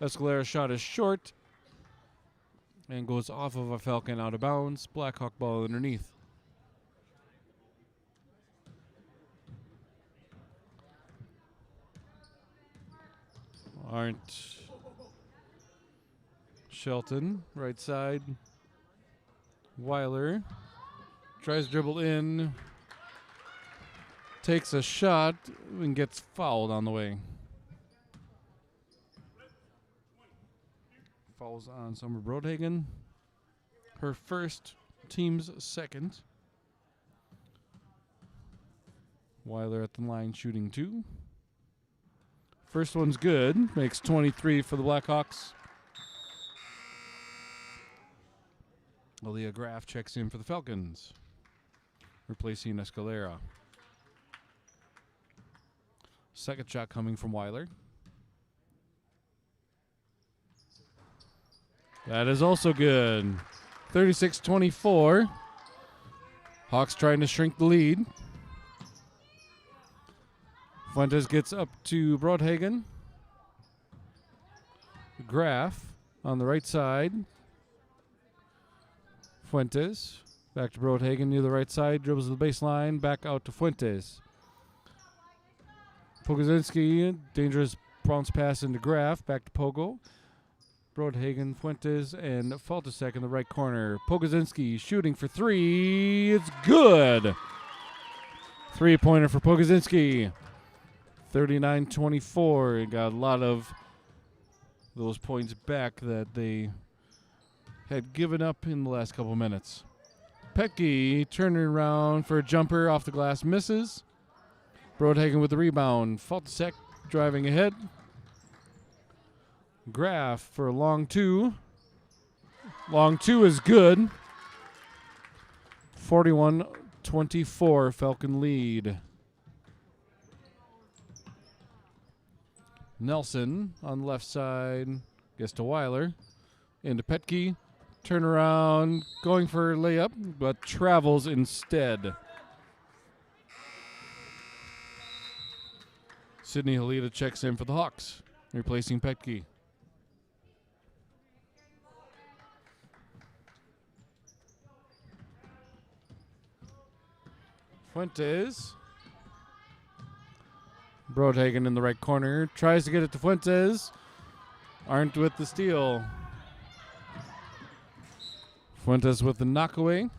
Escalera's shot is short and goes off of a Falcon out of bounds. Blackhawk ball underneath. Arndt. Shelton, right side. Weiler tries to dribble in. Takes a shot and gets fouled on the way. Fouls on Summer Brodhagen. Her first, team's second. Weiler at the line shooting two. First one's good. Makes 23 for the Blackhawks. Aaliyah Graf checks in for the Falcons, replacing Escalera. Second shot coming from Weiler. That is also good. 36-24. Hawks trying to shrink the lead. Fuentes gets up to Broadhagen. Graf on the right side. Fuentes back to Broadhagen near the right side. Dribbles to the baseline. Back out to Fuentes. Pogozinski, dangerous bounce pass into Graf. Back to Pogo. Broadhagen, Fuentes, and Faltasek in the right corner. Pogozinski shooting for three. It's good. 3-pointer for Pogozinski. 39-24. Got a lot of those points back that they had given up in the last couple minutes. Petke turning around for a jumper off the glass. Misses. Broadhagen with the rebound. Faltasek driving ahead. Graf for a long two. Long two is good. 41-24 Falcon lead. Nelson on the left side. Gets to Weiler. Into Petke. Turn around. Going for a layup, but travels instead. Sidney Halita checks in for the Hawks, replacing Petke. Fuentes. Broadhagen in the right corner. Tries to get it to Fuentes. Aren't with the steal. Fuentes with the knockaway.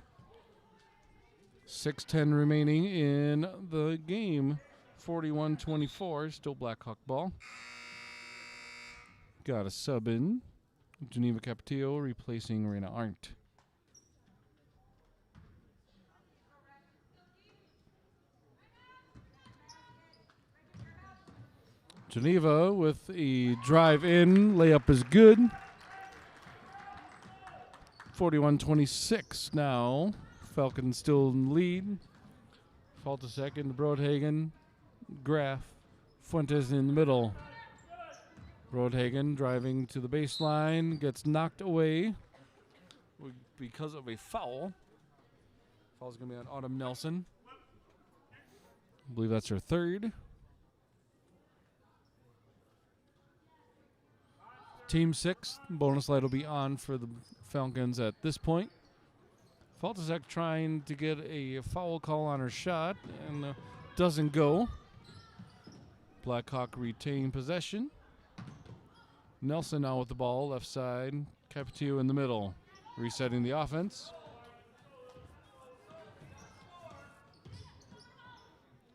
6:10 remaining in the game. 41-24. Still Blackhawk ball. Got a sub in. Geneva Capetillo replacing Rena Arndt. Geneva with a drive in. Layup is good. 41-26 now. Falcons still in the lead. Faltasek into Broadhagen. Graf. Fuentes in the middle. Broadhagen driving to the baseline. Gets knocked away because of a foul. Foul's going to be on Autumn Nelson. I believe that's her third. Team 6, bonus light will be on for the Falcons at this point. Faltasek trying to get a foul call on her shot and doesn't go. Blackhawk retain possession. Nelson now with the ball, left side. Capetillo in the middle, resetting the offense.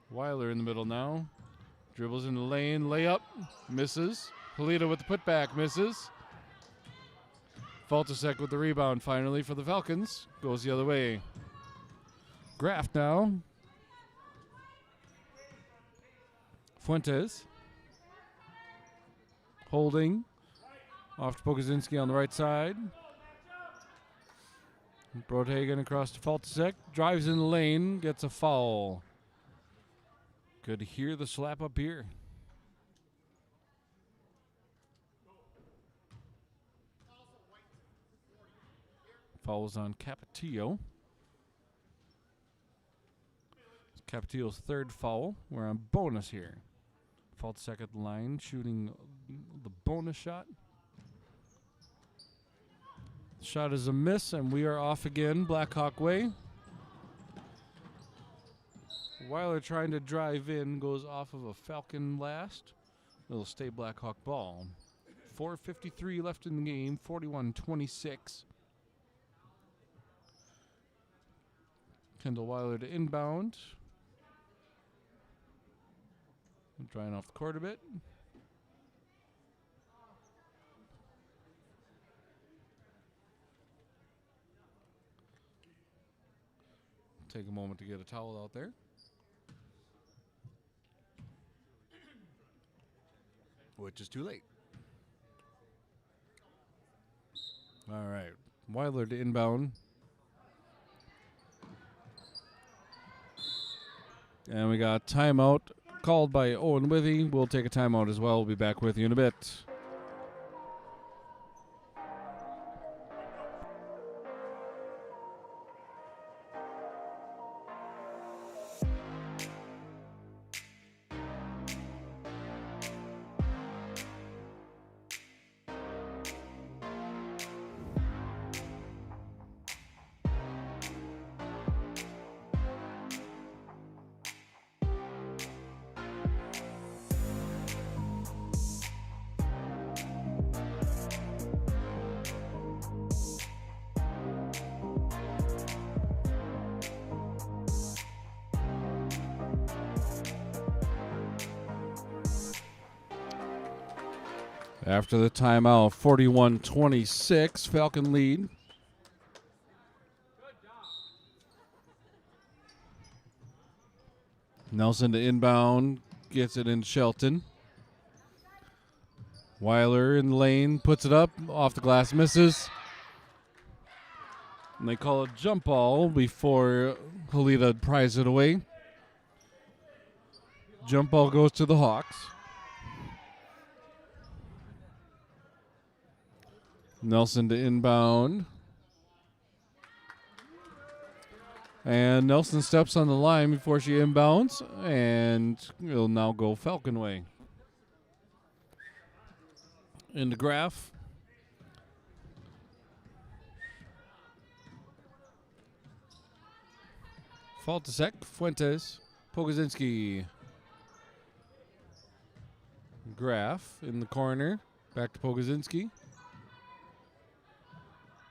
Weiler in the middle now. Dribbles in the lane, layup, misses. Polita with the putback, misses. Faltasek with the rebound finally for the Falcons. Goes the other way. Graf now. Fuentes. Holding. Off to Pogozinski on the right side. Broadhagen across to Faltasek. Drives in the lane, gets a foul. Good to hear the slap up here. Fouls on Capetillo. Capetillo's third foul. We're on bonus here. Faltasek at the line, shooting the bonus shot. Shot is a miss, and we are off again, Blackhawk way. Weiler trying to drive in, goes off of a Falcon last. It'll stay Blackhawk ball. 4:53 left in the game, 41-26. Kendall Weiler to inbound. Drying off the court a bit. Take a moment to get a towel out there. Which is too late. All right. Weiler to inbound. And we got timeout called by Owen-Withee. We'll take a timeout as well. We'll be back with you in a bit. After the timeout, 41-26, Falcon lead. Nelson to inbound, gets it in Shelton. Weiler in the lane, puts it up, off the glass, misses. And they call a jump ball before Halita pries it away. Jump ball goes to the Hawks. Nelson to inbound. And Nelson steps on the line before she inbounds, and it'll now go Falcon way. Into Graf. Faltasek, Fuentes, Pogozinski. Graf in the corner. Back to Pogozinski.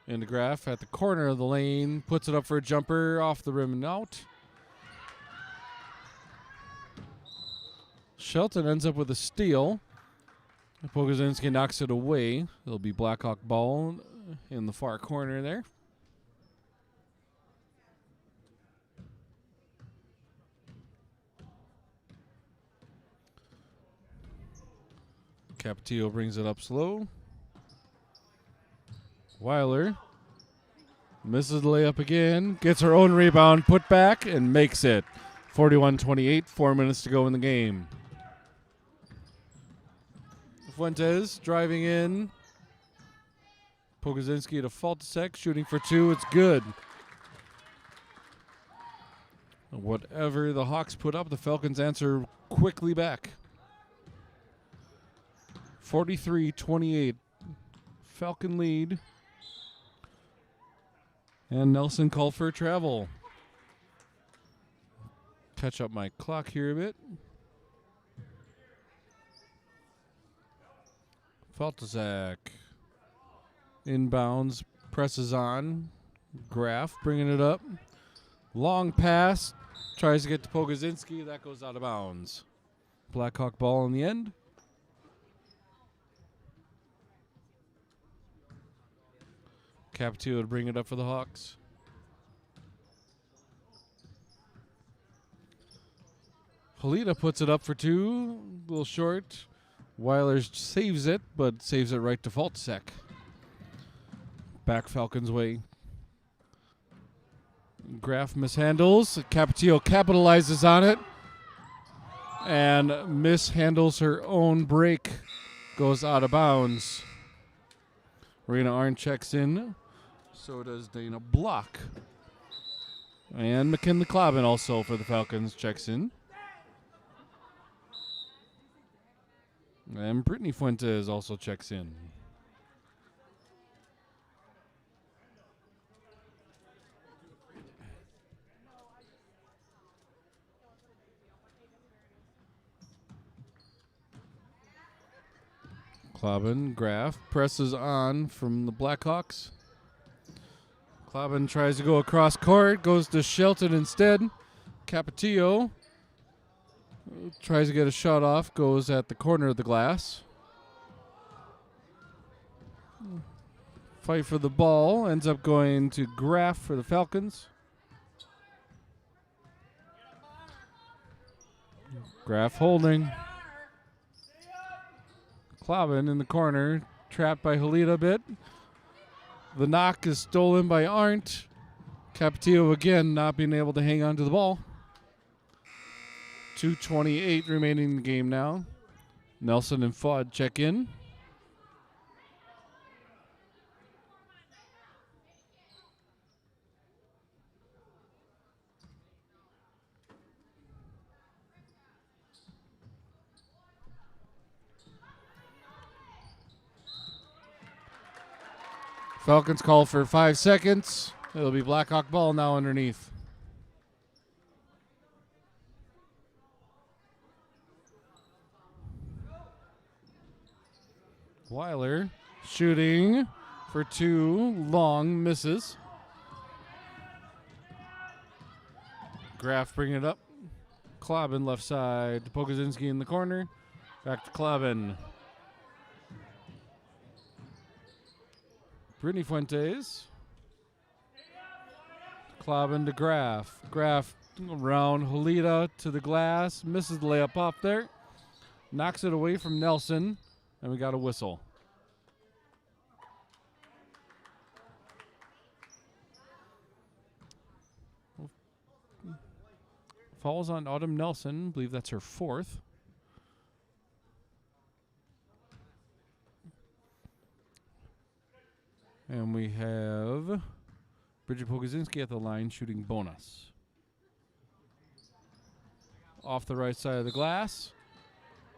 Into Graf at the corner of the lane. Puts it up for a jumper. Off the rim and out. Shelton ends up with a steal. Pogozinski knocks it away. It'll be Blackhawk ball in the far corner there. Capetillo brings it up slow. Weiler misses the layup again. Gets her own rebound, put back, and makes it. 41-28, 4 minutes to go in the game. Fuentes driving in. Pogozinski to Faltasek, shooting for two. It's good. Whatever the Hawks put up, the Falcons answer quickly back. 43-28. Falcon lead. And Nelson called for travel. Touch up my clock here a bit. Faltasek. Inbounds. Presses on. Graf bringing it up. Long pass. Tries to get to Pogozinski. That goes out of bounds. Blackhawk ball in the end. Capetillo to bring it up for the Hawks. Halita puts it up for two. A little short. Weiler saves it, but saves it right to Faltasek. Back Falcons way. Graf mishandles. Capetillo capitalizes on it. And mishandles her own break. Goes out of bounds. Marina Arn checks in. So does Dana Block. And McKinley Clobbin also for the Falcons checks in. And Brittany Fuentes also checks in. Clobbin, Graf, presses on from the Blackhawks. Clobbin tries to go across court, goes to Shelton instead. Capetillo tries to get a shot off, goes at the corner of the glass. Fight for the ball, ends up going to Graf for the Falcons. Graf holding. Clobbin in the corner, trapped by Halita a bit. The knock is stolen by Arndt. Capetillo again not being able to hang on to the ball. 2:28 remaining in the game now. Nelson and Fudd check in. Falcons call for 5 seconds. It'll be Blackhawk ball now underneath. Weiler shooting for two, long misses. Graf bringing it up. Clobbin left side. Pogozinski in the corner. Back to Clobbin. Brittany Fuentes. Clobbin to Graff. Graff around Halita to the glass. Misses the layup off there. Knocks it away from Nelson. And we got a whistle. Falls on Autumn Nelson. I believe that's her fourth. And we have Bridget Pogozinski at the line shooting bonus. Off the right side of the glass.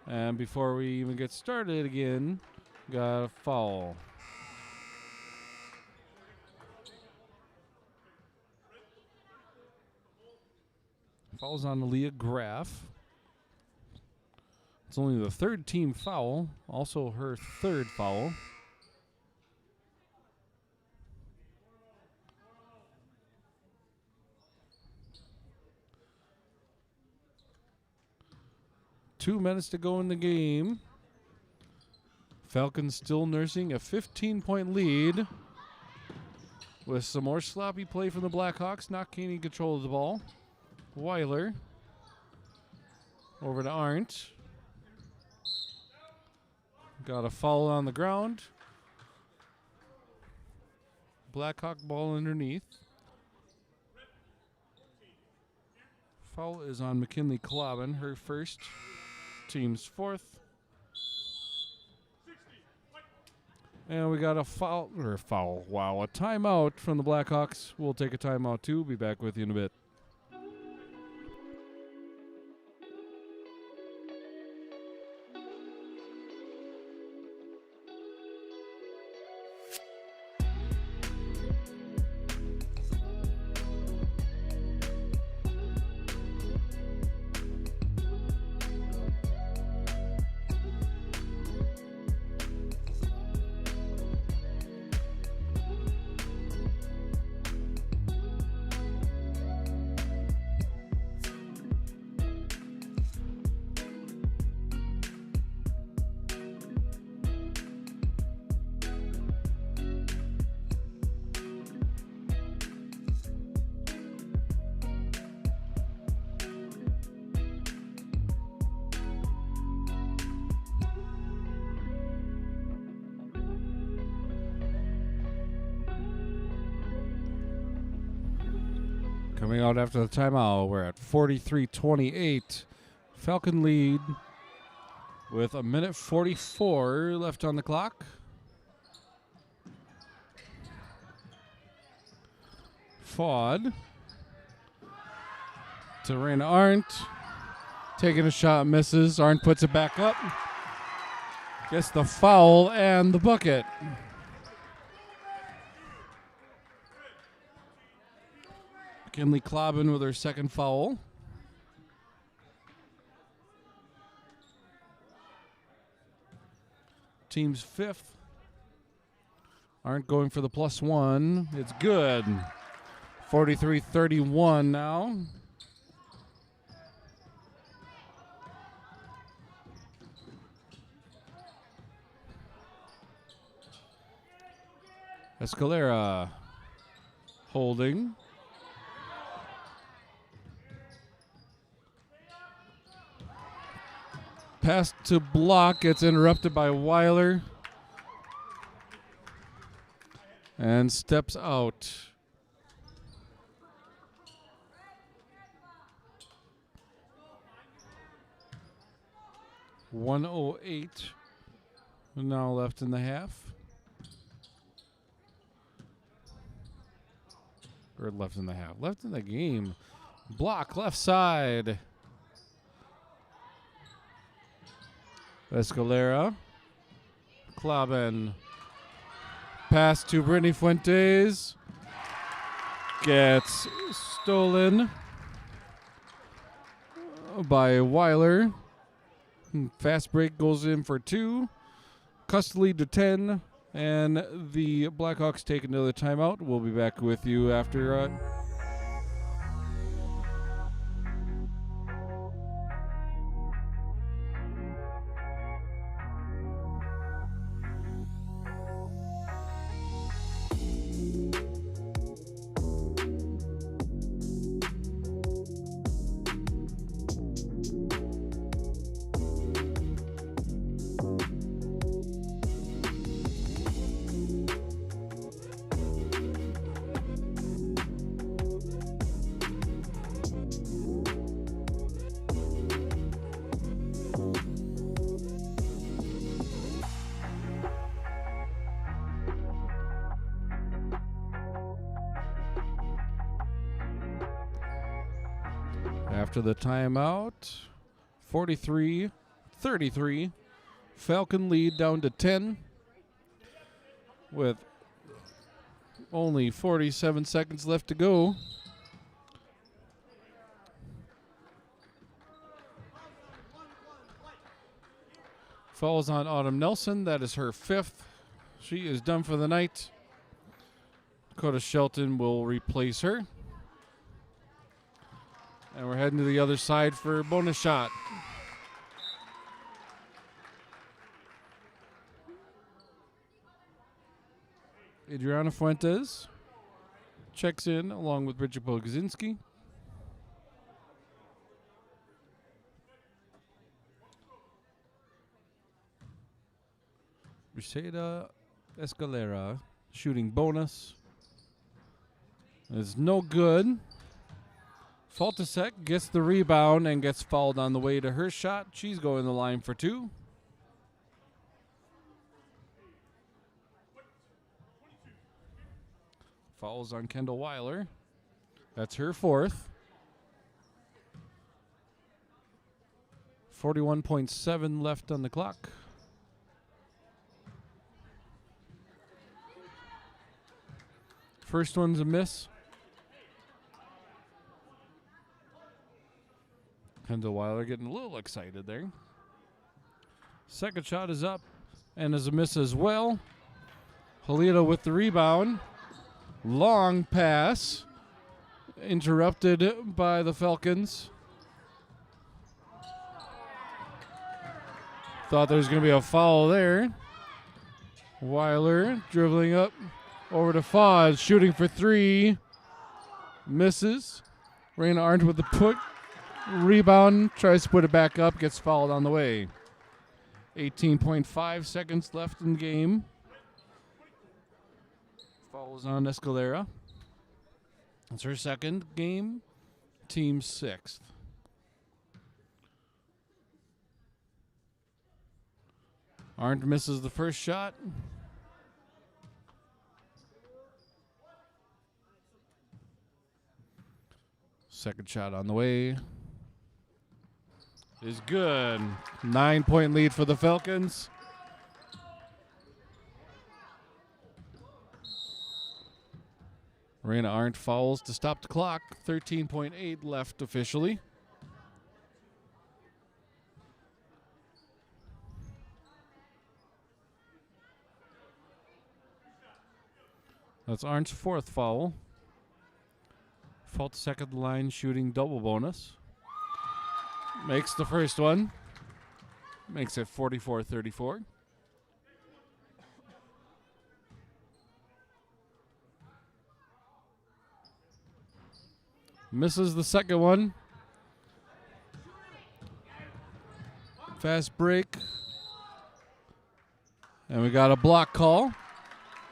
And before we even get started again, got a foul. Foul's on Aaliyah Graff. It's only the third team foul, also her third foul. Two minutes to go in the game. Falcons still nursing a 15-point lead with some more sloppy play from the Blackhawks, not gaining control of the ball. Weiler over to Arndt. Got a foul on the ground. Blackhawk ball underneath. Foul is on McKinley Clobbin, her first, team's fourth. And we got a foul, wow, a timeout from the Blackhawks. We'll take a timeout too. Be back with you in a bit. Coming out after the timeout, we're at 43-28. Falcon lead with 1:44 left on the clock. Ford to Raina Arndt. Taking a shot, misses. Arndt puts it back up. Gets the foul and the bucket. Kinley Clobbin with her second foul. Team's fifth. Aren't going for the +1. It's good. 43-31 now. Escalera holding. Pass to block, gets interrupted by Weiler. And steps out. .108 now left in the half. Or left in the half. Left in the game. Block left side. Escalera. Clobbin. Pass to Brittany Fuentes. Gets stolen by Weiler. Fast break goes in for 2. Custody to 10. And the Blackhawks take another timeout. We'll be back with you after... after the timeout. 43-33. Falcon lead down to 10 with only 47 seconds left to go. Falls on Autumn Nelson. That is her 5th. She is done for the night. Dakota Shelton will replace her. And we're heading to the other side for a bonus shot. Adriana Fuentes checks in along with Bridget Bogazinski. Briseida Escalera shooting bonus. It's no good. Faltasek gets the rebound and gets fouled on the way to her shot. She's going the line for 2. Fouls on Kendall Weiler. That's her 4th. 41.7 left on the clock. First one's a miss. Kendall Weiler getting a little excited there. Second shot is up and is a miss as well. Halita with the rebound. Long pass. Interrupted by the Falcons. Thought there was going to be a foul there. Weiler dribbling up over to Foz, shooting for 3. Misses. Raina Arndt with the put. Rebound, tries to put it back up, gets fouled on the way. 18.5 seconds left in the game. Fouls on Escalera. That's her 2nd game, team 6th. Arndt misses the first shot. Second shot on the way. Is good. 9-point lead for the Falcons. Raina Arndt fouls to stop the clock. 13.8 left officially. That's Arndt's 4th foul. Faltasek line shooting double bonus. Makes the first one. Makes it 44-34. Misses the second one. Fast break. And we got a block call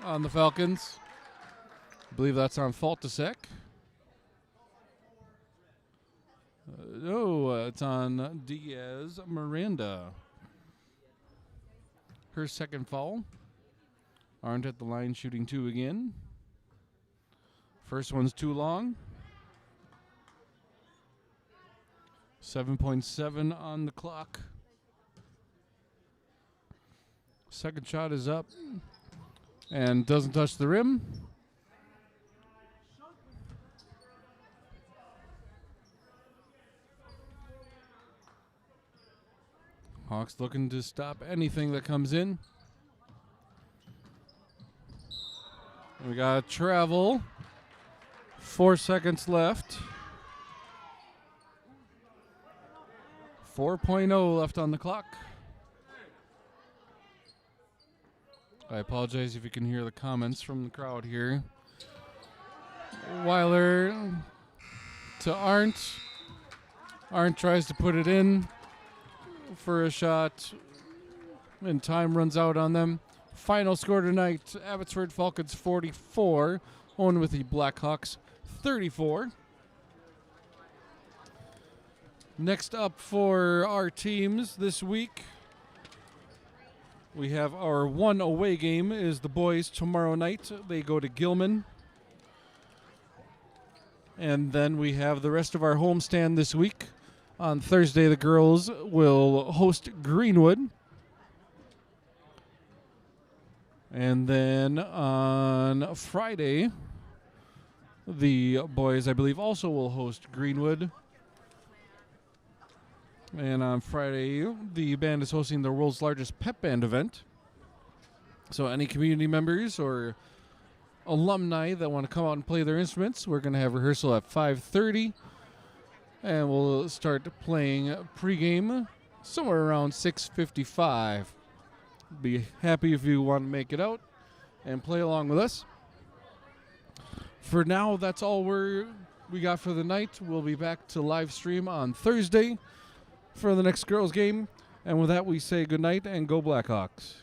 on the Falcons. I believe that's on Faltasek. It's on Diaz Miranda. Her 2nd foul. Arndt at the line shooting 2 again. First one's too long. 7.7 on the clock. Second shot is up and doesn't touch the rim. Hawks looking to stop anything that comes in. We got travel. 4 seconds left. 4.0 left on the clock. I apologize if you can hear the comments from the crowd here. Weiler to Arndt. Arndt tries to put it in for a shot, and time runs out on them. Final score tonight, Abbotsford Falcons 44, Owen-Withee Blackhawks 34. Next up for our teams this week, we have our one away game is the boys tomorrow night. They go to Gilman. And then we have the rest of our homestand this week. On Thursday, the girls will host Greenwood. And then on Friday, the boys, I believe, also will host Greenwood. And on Friday, the band is hosting the world's largest pep band event. So any community members or alumni that want to come out and play their instruments, we're going to have rehearsal at 5:30. And we'll start playing pregame somewhere around 6:55. Be happy if you want to make it out and play along with us. For now, that's all we got for the night. We'll be back to live stream on Thursday for the next girls game. And with that, we say good night and go Blackhawks.